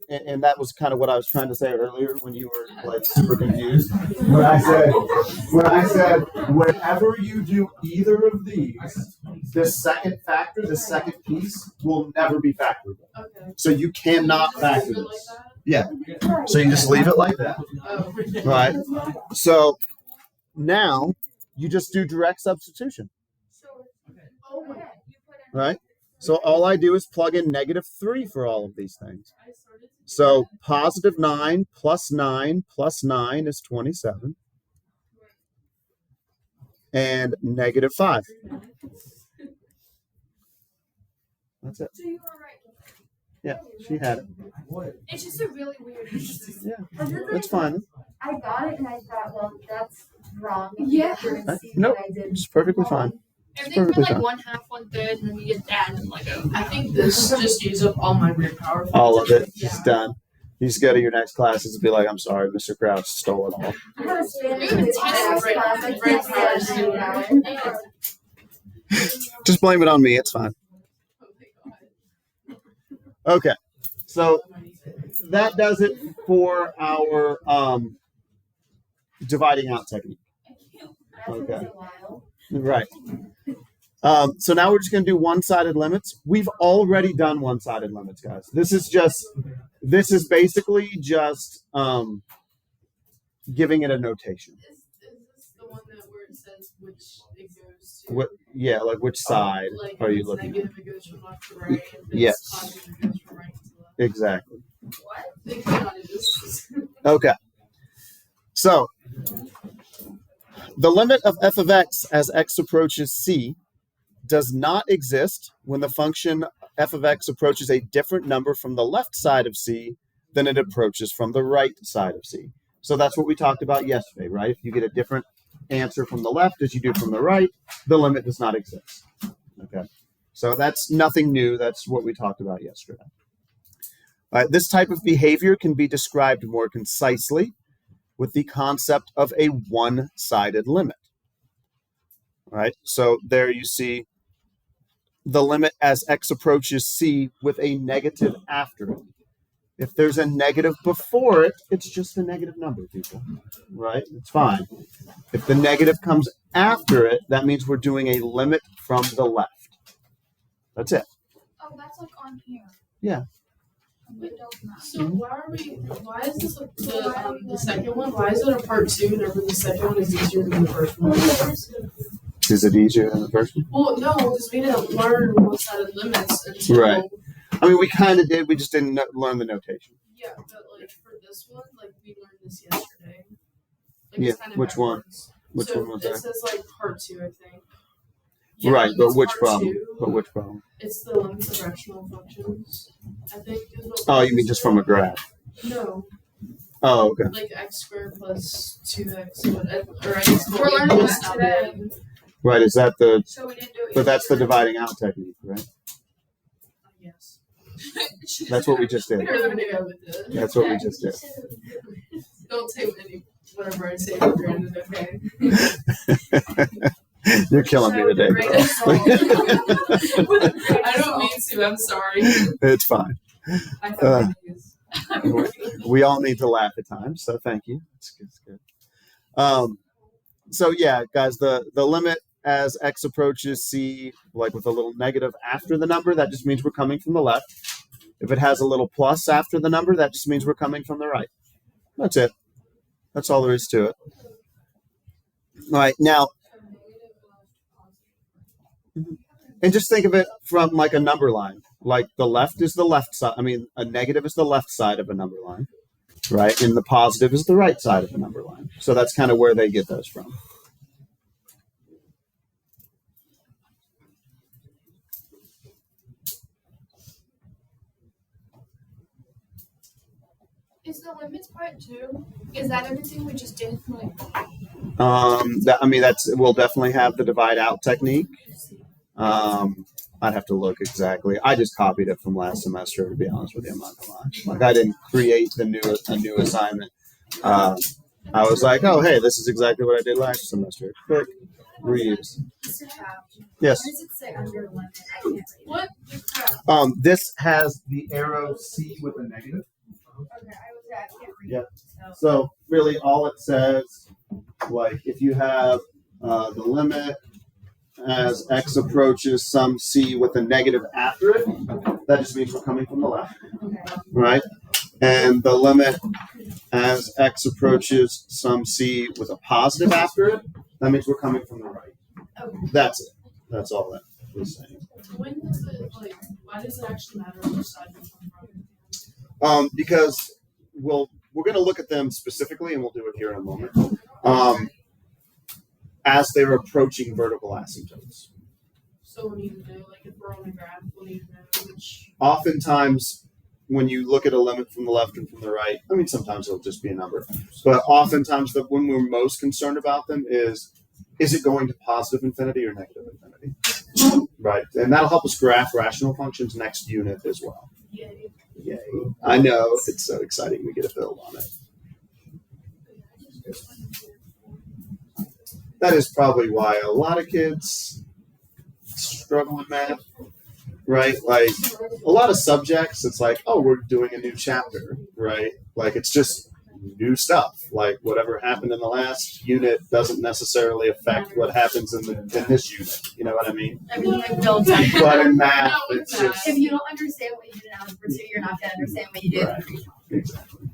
And that was kind of what I was trying to say earlier when you were like super confused. When I said, whenever you do either of these, this second factor, the second piece, will never be factorable. Okay. So you cannot Just factor leave it this. like Yeah. So you just leave it like that. that? Oh. Right. So now you just do direct substitution. Oh wait. Right. So all I do is plug in -3 for all of these things. I started to So positive 9 plus 9 plus 9 is 27. And negative 5. That's it. So you were right. Yeah, she had it. It's just a really weird. Yeah, that's fine. I got it and I thought, well, that's wrong. Yeah. Nope, it's perfectly fine. Everything's been perfectly like fine. 1/2, 1/3, and then we get that and like a. I think this just used up all my brain power. All of it, Yeah. it's done. You just go to your next classes and be like, I'm sorry, Mr. Krause stole it all. I had a Spanish Really? class. I can't stand that. Just blame it on me, it's fine. Oh my god. Okay, so that does it for our dividing out technique. Okay. Right. So now we're just going to do one-sided limits. We've already done one-sided limits, guys. This is basically just giving it a notation. Is this the one that where it says which it goes to? What? Yeah, like which side Like are if you it's looking at? negative, it goes from left to right. If it's Yes. positive, it goes from right to left. Exactly. What? Think about it. This is Okay. So the limit of f of x as x approaches c does not exist when the function f of x approaches a different number from the left side of c than it approaches from the right side of c. So that's what we talked about yesterday, right? If you get a different answer from the left as you do from the right, the limit does not exist. Okay. So that's nothing new. That's what we talked about yesterday. All right, this type of behavior can be described more concisely with the concept of a one-sided limit. All right, so there you see the limit as x approaches c with a negative after it. If there's a negative before it, it's just a negative number, people, right? It's fine. If the negative comes after it, that means we're doing a limit from the left. That's it. Oh, that's like on here. Yeah. So why is this the second one? Why is it a part 2 whenever the second one is easier than the first one? Is it easier than the first one? Well, no, because we didn't learn one-sided limits until Right. I mean, we kind of did. We just didn't learn the notation. yeah, but like for this one, like we learned this yesterday. Like, Yeah, it's kind of which one? backwards. Which So one was it that? says like part 2, I think. Right, but it's which part problem? 2. But which problem? It's the limits of rational functions. I think. Is what Oh, you mean just from a graph? No, Oh, okay. like x squared plus 2x, or I guess We're learning equals that now. today. Right, is that the, So we didn't do it. but that's the dividing out technique, right? Yes. That's what we just did. We're gonna go with it. That's what we just did. Don't take whatever I say for granted, okay? You're killing me today, bro. I don't mean to. I'm sorry. It's fine. I thought We all need to laugh at times, so thank you. It's good. So yeah, guys, the limit as x approaches c, like with a little negative after the number, that just means we're coming from the left. If it has a little plus after the number, that just means we're coming from the right. That's it. That's all there is to it. All right, now, and just think of it from like a number line. Like the left is the left side. I mean, a negative is the left side of a number line, right? And the positive is the right side of a number line. So that's kind of where they get those from. Is the limits part 2? Is that everything we just did? Like, We'll definitely have the divide out technique. I'd have to look exactly. I just copied it from last semester, to be honest with you. I'm not gonna lie. Like I didn't create a new assignment. I was like, oh hey, this is exactly what I did last semester. Quick reuse. Yes. Why does it say under limit? I can't read. What the crap? This has the arrow C with a negative. Okay, I can't read. Yep. So. So really all it says, like if you have the limit as x approaches some c with a negative after it, that just means we're coming from the left, Okay. right? And the limit as x approaches some c with a positive after it, that means we're coming from the right. Okay. That's it. That's all that was saying. When does it why does it actually matter which side you come from? Because we're going to look at them specifically, and we'll do it here in a moment, as they're approaching vertical asymptotes. So we'll need to know, like, if we're on a graph, we'll need to know which. Oftentimes, when you look at a limit from the left and from the right, I mean, sometimes it'll just be a number, but oftentimes when we're most concerned about them is it going to positive infinity or negative infinity? Right, and that'll help us graph rational functions next unit as well. Yay. Yay. I know, it's so exciting we get a build on it. That is probably why a lot of kids struggle with math, right? Like a lot of subjects, it's like, oh, we're doing a new chapter, right? Like it's just new stuff. Like whatever happened in the last unit doesn't necessarily affect what happens in this unit. You know what I mean? I mean, you build up. But in math, it's just If you don't understand what you did in Algebra 2, you're not going to understand what you did Right. in pre-calc. exactly.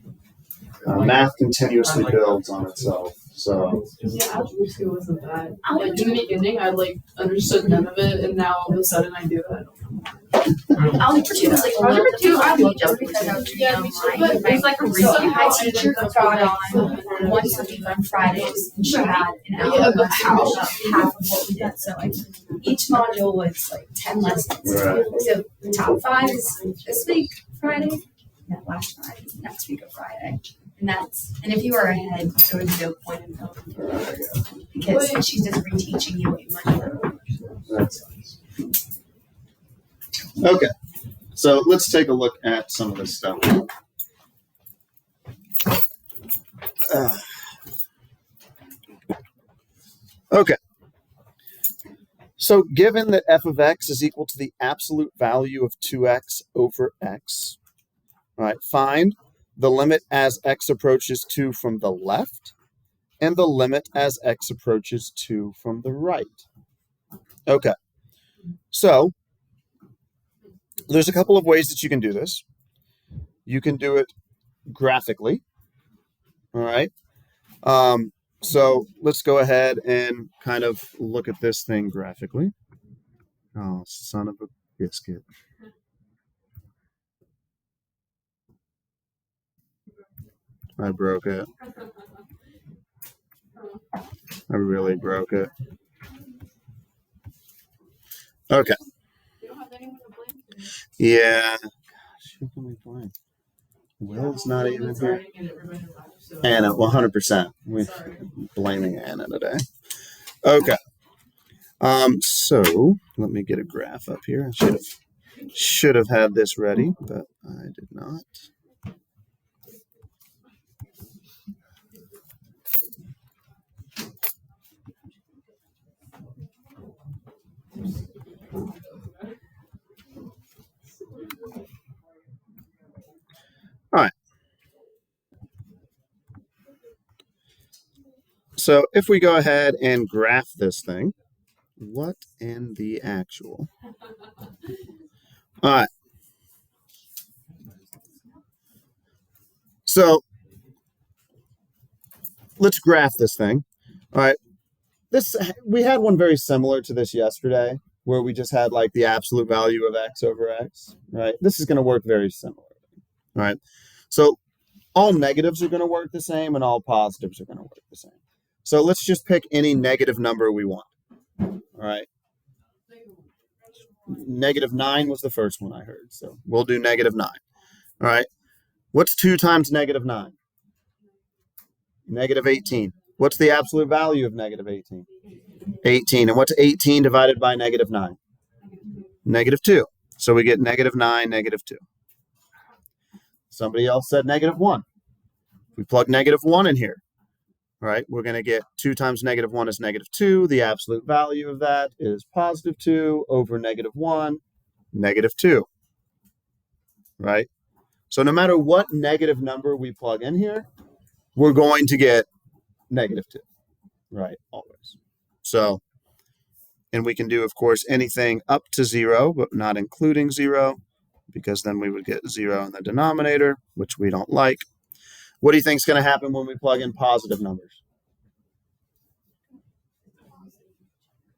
Math continuously builds on itself. So Yeah, algebra 2 wasn't bad. Like in the beginning, I like understood none of it, and now all of a sudden I do. I don't know. Algebra 2 was like, Algebra 2, I loved just because I was reading online. It was like a really high teacher got on once a week on Fridays, and she had an hour of half of what we did. So like each module was like 10 lessons. Right. So the top 5 is this week, Friday, and that last 5 is next week of Friday. And if you were ahead, there was no point in going because she's just reteaching you what you learned. that's nice. Okay, so let's take a look at some of this stuff. Okay. So given that f of x is equal to the absolute value of 2x over x, all right, find the limit as x approaches 2 from the left and the limit as x approaches 2 from the right. Okay, so there's a couple of ways that you can do this. You can do it graphically, all right? So let's go ahead and kind of look at this thing graphically. Oh, son of a biscuit. I broke it. I really broke it. Okay. You don't have anyone to blame for it. Yeah. Gosh, who can we blame? Will's not even Will's here. already in it, everybody left, so- Anna, 100%. We're Sorry. blaming Anna today. Okay. So let me get a graph up here. I should have had this ready, but I did not. All right. So if we go ahead and graph this thing, what in the actual? All right. So let's graph this thing. All right. We had one very similar to this yesterday, where we just had like the absolute value of x over x, right? This is going to work very similar, right? So all negatives are going to work the same and all positives are going to work the same. So let's just pick any negative number we want, all right? -9 was the first one I heard, so we'll do -9, all right? What's 2 times -9? -18. What's the absolute value of -18? 18. And what's 18 divided by -9? -2. So we get -9, -2. Somebody else said -1. We plug -1 in here, all right? We're going to get 2 times -1 is -2. The absolute value of that is +2 over -1, -2, right? So no matter what negative number we plug in here, we're going to get -2, right? Always. So, and we can do, of course, anything up to 0, but not including 0, because then we would get 0 in the denominator, which we don't like. What do you think is going to happen when we plug in positive numbers?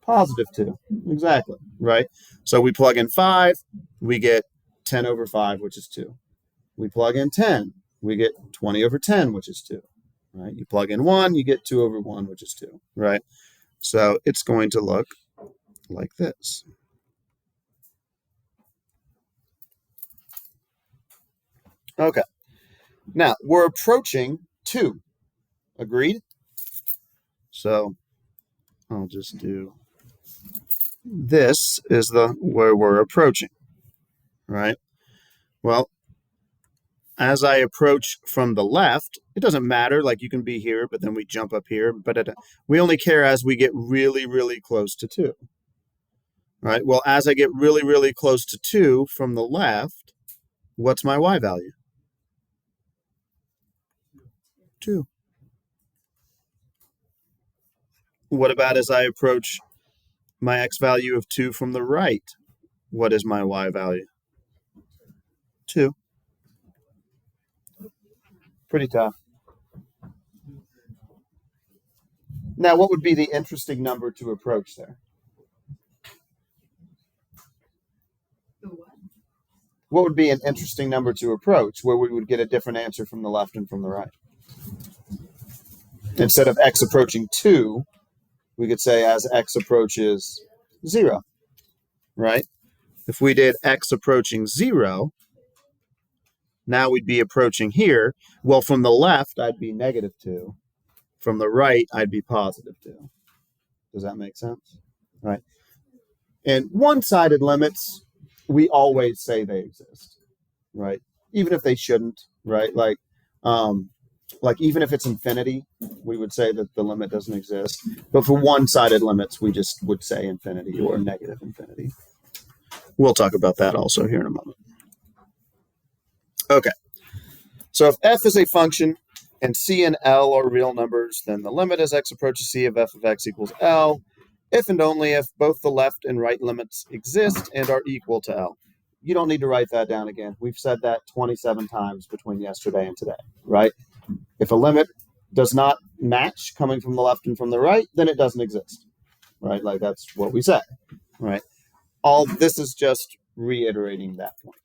+2, exactly, right? So we plug in 5, we get 10 over 5, which is 2. We plug in 10, we get 20 over 10, which is 2, right? You plug in 1, you get 2 over 1, which is 2, right? So it's going to look like this. Okay. Now, we're approaching 2. Agreed? So I'll just do this is the where we're approaching, right? Well, as I approach from the left, it doesn't matter, like you can be here, but then we jump up here, but we only care as we get really, really close to 2. Right? Well, as I get really, really close to 2 from the left, what's my y value? 2. What about as I approach my x value of 2 from the right? What is my y value? 2. Pretty tough. Now, what would be the interesting number to approach there? What would be an interesting number to approach where we would get a different answer from the left and from the right? Instead of x approaching 2, we could say as x approaches 0, right? If we did x approaching 0, now we'd be approaching here. Well, from the left, I'd be -2. From the right, I'd be +2. Does that make sense? Right. And one-sided limits, we always say they exist, right? Even if they shouldn't, right? Like even if it's infinity, we would say that the limit doesn't exist. But for one-sided limits, we just would say infinity or negative infinity. We'll talk about that also here in a moment. Okay. So if f is a function and c and l are real numbers, then the limit as x approaches c of f of x equals l, if and only if both the left and right limits exist and are equal to l. You don't need to write that down again. We've said that 27 times between yesterday and today, right? If a limit does not match coming from the left and from the right, then it doesn't exist, right? Like that's what we say, right? All this is just reiterating that point.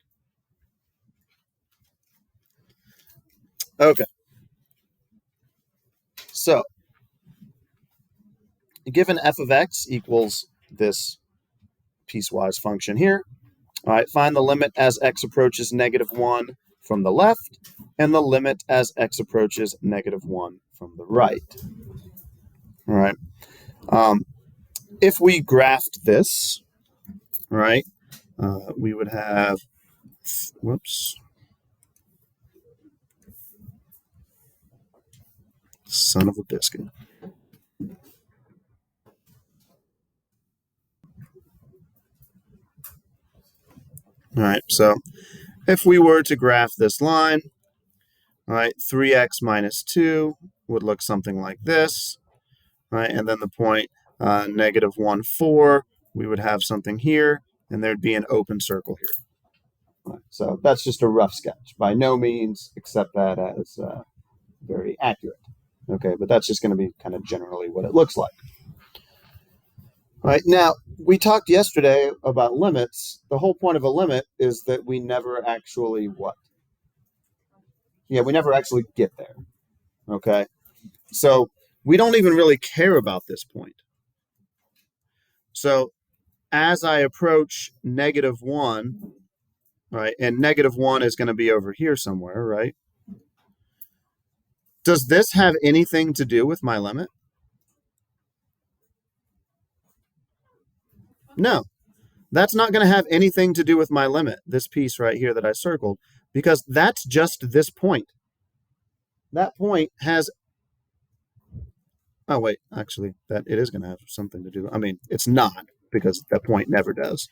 Okay. So, given f of x equals this piecewise function here, all right, find the limit as x approaches -1 from the left and the limit as x approaches -1 from the right. All right. If we graphed this, right, we would have, whoops, son of a biscuit. All right, so if we were to graph this line, all right, 3x minus 2 would look something like this, right? And then the point -1, 4, we would have something here, and there'd be an open circle here. Right, so that's just a rough sketch. By no means accept that as very accurate. Okay, but that's just going to be kind of generally what it looks like. All right, now, we talked yesterday about limits. The whole point of a limit is that we never actually what? Yeah, we never actually get there, okay? So we don't even really care about this point. So as I approach -1, right, and -1 is going to be over here somewhere, right? Does this have anything to do with my limit? No, that's not going to have anything to do with my limit, this piece right here that I circled, because that's just this point. That point has, oh wait, actually, that it is going to have something to do. I mean, it's not, because that point never does.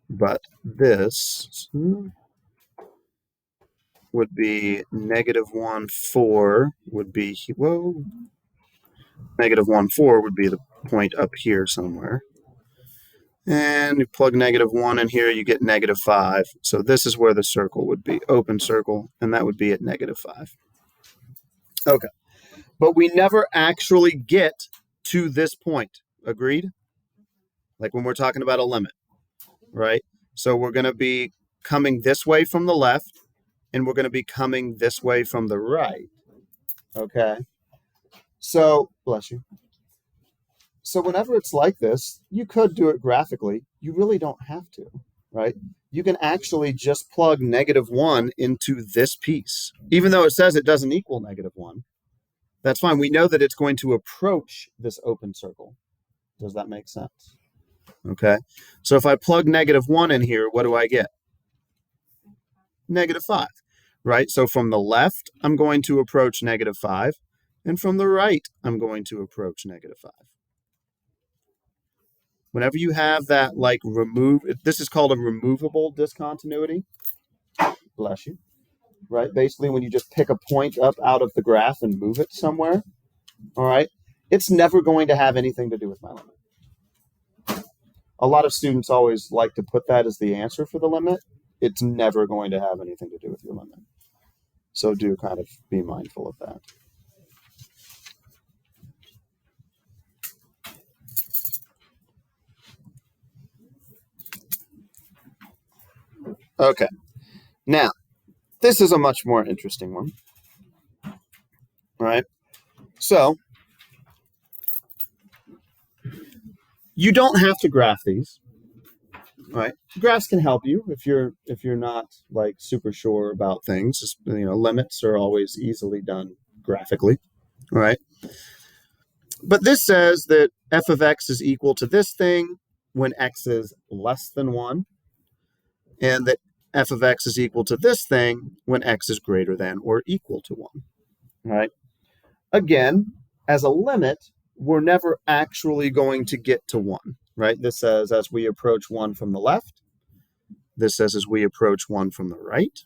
But this would be -1, 4 would be, whoa, -1, 4 would be the point up here somewhere. And you plug -1 in here, you get -5. So this is where the circle would be, open circle, and that would be at -5. Okay, but we never actually get to this point, agreed? Like when we're talking about a limit, right? So we're going to be coming this way from the left, and we're going to be coming this way from the right. Okay. So, bless you. So whenever it's like this, you could do it graphically. You really don't have to, right? You can actually just plug -1 into this piece. Even though it says it doesn't equal -1, that's fine. We know that it's going to approach this open circle. Does that make sense? Okay. So if I plug -1 in here, what do I get? -5, right? So from the left, I'm going to approach -5, and from the right, I'm going to approach -5. Whenever you have that, like, this is called a removable discontinuity. Bless you. Right? Basically, when you just pick a point up out of the graph and move it somewhere, all right, it's never going to have anything to do with my limit. A lot of students always like to put that as the answer for the limit. It's never going to have anything to do with your limit. So do kind of be mindful of that. Okay. Now, this is a much more interesting one. All right. So, you don't have to graph these. All right. Graphs can help you if you're not like super sure about things. Limits are always easily done graphically. All right. But this says that f of x is equal to this thing when x is less than 1, and that f of x is equal to this thing when x is greater than or equal to 1. All right. Again, as a limit, we're never actually going to get to 1, right? This says as we approach 1 from the left. This says as we approach 1 from the right.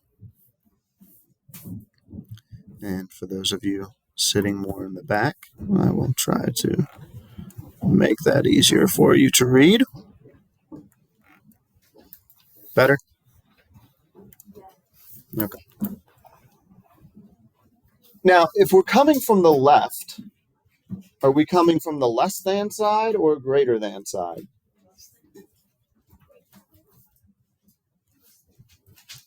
And for those of you sitting more in the back, I will try to make that easier for you to read. Better? Okay. Now, if we're coming from the left, are we coming from the less than side or greater than side?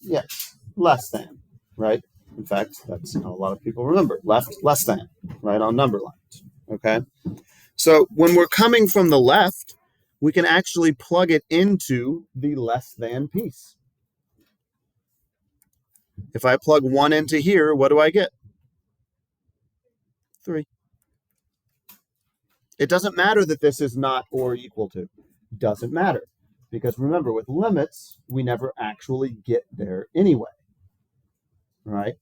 Yes, less than, right? In fact, that's how a lot of people remember. Left, less than, right, on number lines, okay? So when we're coming from the left, we can actually plug it into the less than piece. If I plug 1 into here, what do I get? 3. It doesn't matter that this is not or equal to. Doesn't matter. Because remember, with limits, we never actually get there anyway. Right?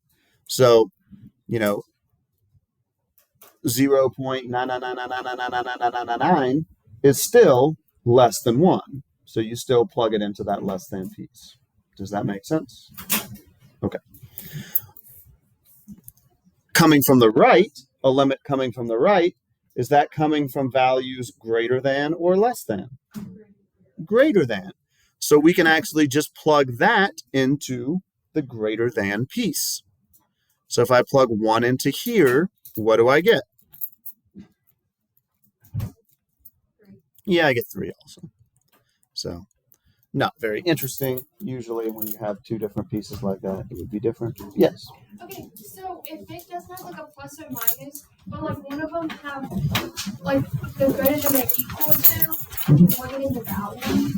So, 0.999999999 is still less than 1. So you still plug it into that less than piece. Does that make sense? Okay. Coming from the right, a limit coming from the right, is that coming from values greater than or less than? Greater than. So we can actually just plug that into the greater than piece. So if I plug 1 into here, what do I get? Yeah, I get 3 also. So not very interesting. Usually when you have 2 different pieces like that, it would be different. Yes. Okay, so if it doesn't have like a plus or minus, but like one of them have like the greater than or equal to, plug it into that one.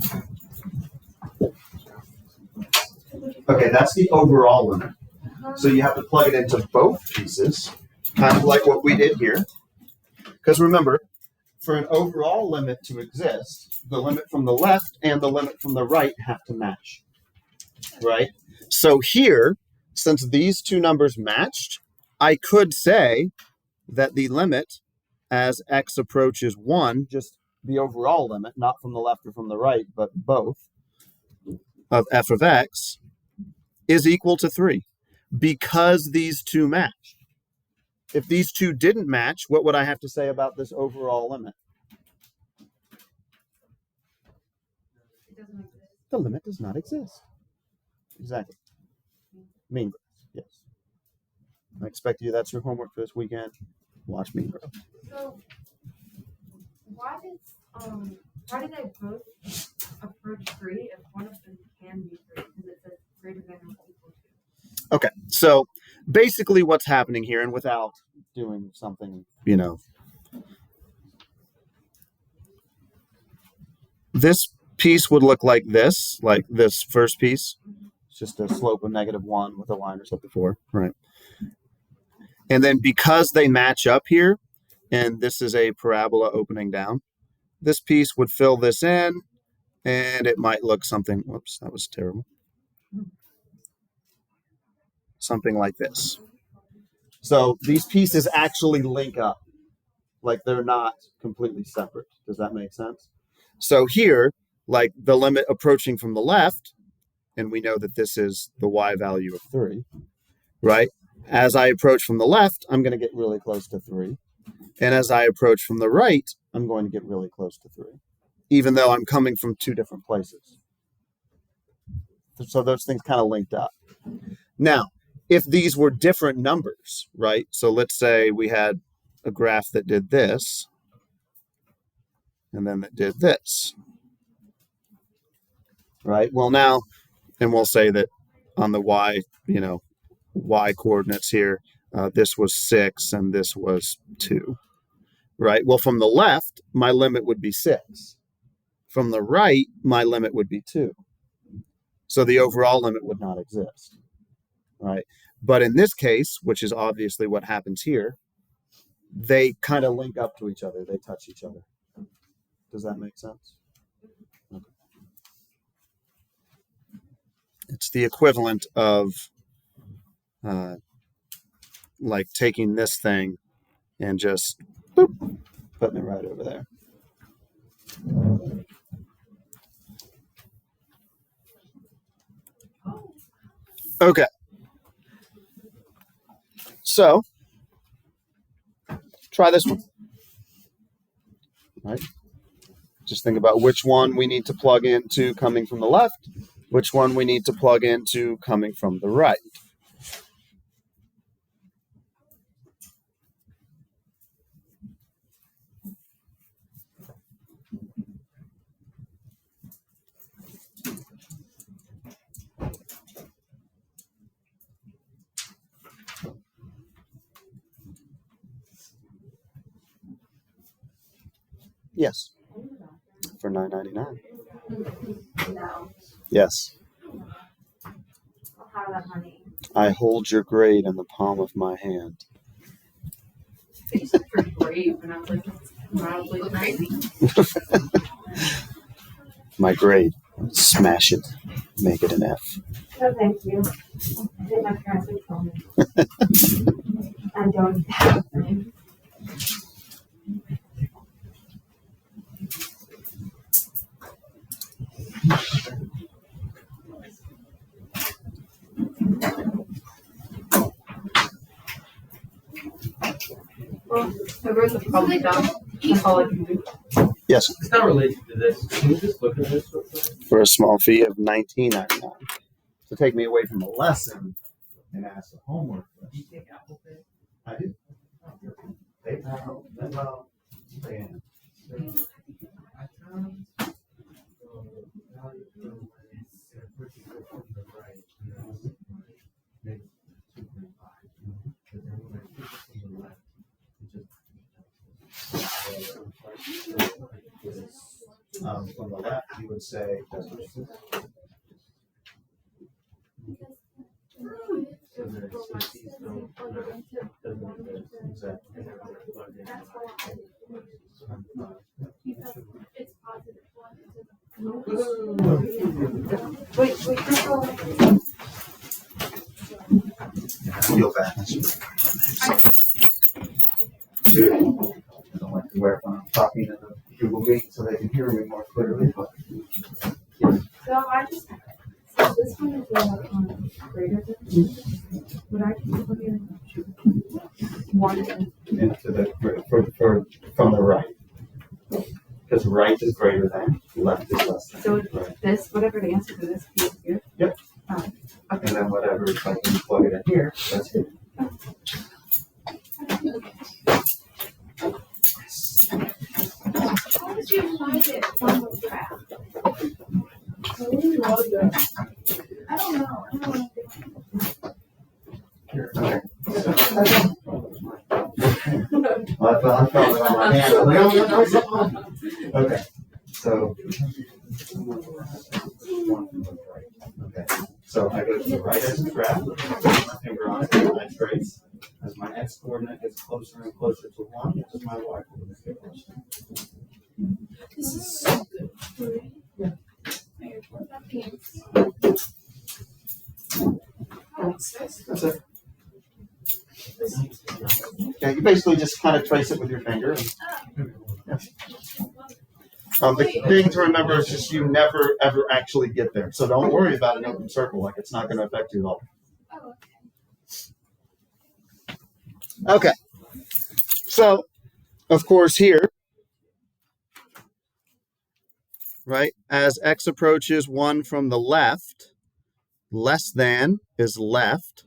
Okay, that's the overall limit. So you have to plug it into both pieces, kind of like what we did here. Because remember, for an overall limit to exist, the limit from the left and the limit from the right have to match, right? So here, since these 2 numbers matched, I could say that the limit as x approaches 1, just the overall limit, not from the left or from the right, but both, of f of x is equal to 3 because these 2 match. If these 2 didn't match, what would I have to say about this overall limit? The limit does not exist. Exactly. Mean Girls, yes. I expect you, that's your homework for this weekend. Watch Mean Girls. So, why did they both approach 3 if one of them can be 3 because it says greater than or equal to? Okay, so basically what's happening here, and without doing something, this piece would look like this first piece. It's just a slope of -1 with a line or something before, right? And then because they match up here, and this is a parabola opening down, this piece would fill this in, and it might look something, whoops, that was terrible. Something like this. So these pieces actually link up, like they're not completely separate. Does that make sense? So here, like the limit approaching from the left, and we know that this is the y value of 3, right? As I approach from the left, I'm going to get really close to 3. And as I approach from the right, I'm going to get really close to 3, even though I'm coming from 2 different places. So those things kind of linked up. Now, if these were different numbers, right? So let's say we had a graph that did this, and then that did this, right? Well, now, and we'll say that on the y, y coordinates here, this was 6 and this was 2, right? Well, from the left, my limit would be 6. From the right, my limit would be 2. So the overall limit would not exist, right? But in this case, which is obviously what happens here, they kind of link up to each other. They touch each other. Does that make sense? Okay. It's the equivalent of like taking this thing and just boop, putting it right over there. Okay. So try this one. Right? Just think about which one we need to plug into coming from the left, which one we need to plug into coming from the right. Yes. For $9.99. No. Yes. I'll have that money. I hold your grade in the palm of my hand. They said for grave, and I was like, probably crazy. My grade. Smash it. Make it an F. No, thank you. I think my parents would tell me. I don't have them. Well, the birds are probably done. That's all I can do. Yes. It's not related to this. Can you just look at this real quick? For a small fee of $19.99. To take me away from the lesson and ask the homework. Do you take Apple Pay? I do. PayPal, Venmo, and on the left, you would say, Wait, feel bad. I don't like to wear it when I'm talking in the Google Meet so they can hear me more clearly. But so I just, so this one is greater than, would I keep looking at one? into the from the right, because right is greater than, left is less than. So Right. this, whatever the answer to this piece here? Yep. Okay. And then whatever, like when you plug it in here, that's it. How did you find it on the graph? I don't know. I felt it on my hand. I was like, oh, no, it's on. Okay. So, okay. So I go to the right edge of the graph, put my finger on it, and I trace. As my x coordinate gets closer and closer to 1, as my y coordinate gets closer. This is so good. That's it. Yeah, you basically just kind of trace it with your finger. Yeah. The thing to remember is just you never ever actually get there. So don't worry about an open circle, like it's not going to affect you at all. Okay. So, of course, here, right, as x approaches 1 from the left, less than is left.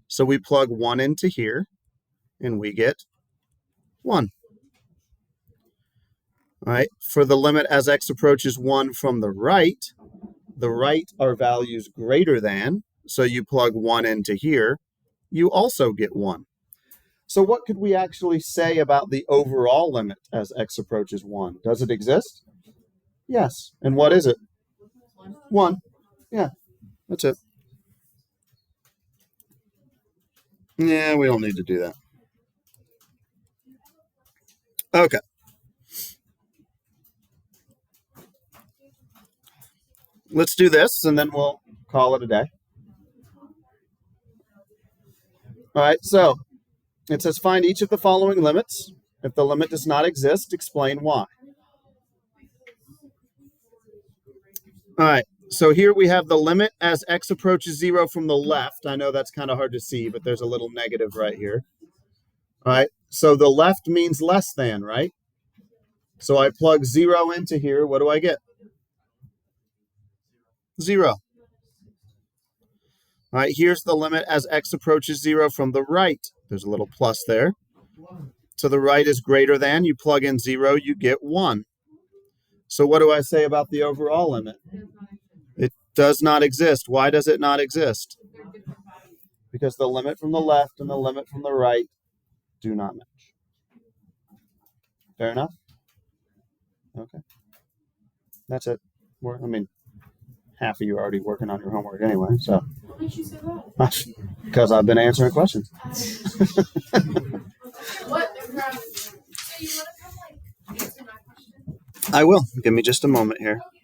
So we plug 1 into here, and we get 1. All right, for the limit as x approaches 1 from the right are values greater than, so you plug 1 into here, you also get 1. So what could we actually say about the overall limit as x approaches 1? Does it exist? Yes. And what is it? 1. Yeah, that's it. Yeah, we don't need to do that. Okay. Let's do this, and then we'll call it a day. All right, so it says find each of the following limits. If the limit does not exist, explain why. All right, so here we have the limit as x approaches 0 from the left. I know that's kind of hard to see, but there's a little negative right here. All right, so the left means less than, right? So I plug 0 into here. What do I get? 0. All right, here's the limit as x approaches 0 from the right. There's a little plus there. So the right is greater than. You plug in 0, you get 1. So what do I say about the overall limit? It does not exist. Why does it not exist? Because the limit from the left and the limit from the right do not match. Fair enough? Okay. That's it. Half of you are already working on your homework anyway, so. Why did you say that? Because I've been answering questions. What? So you want to come like answer my question? I will. Give me just a moment here. Okay.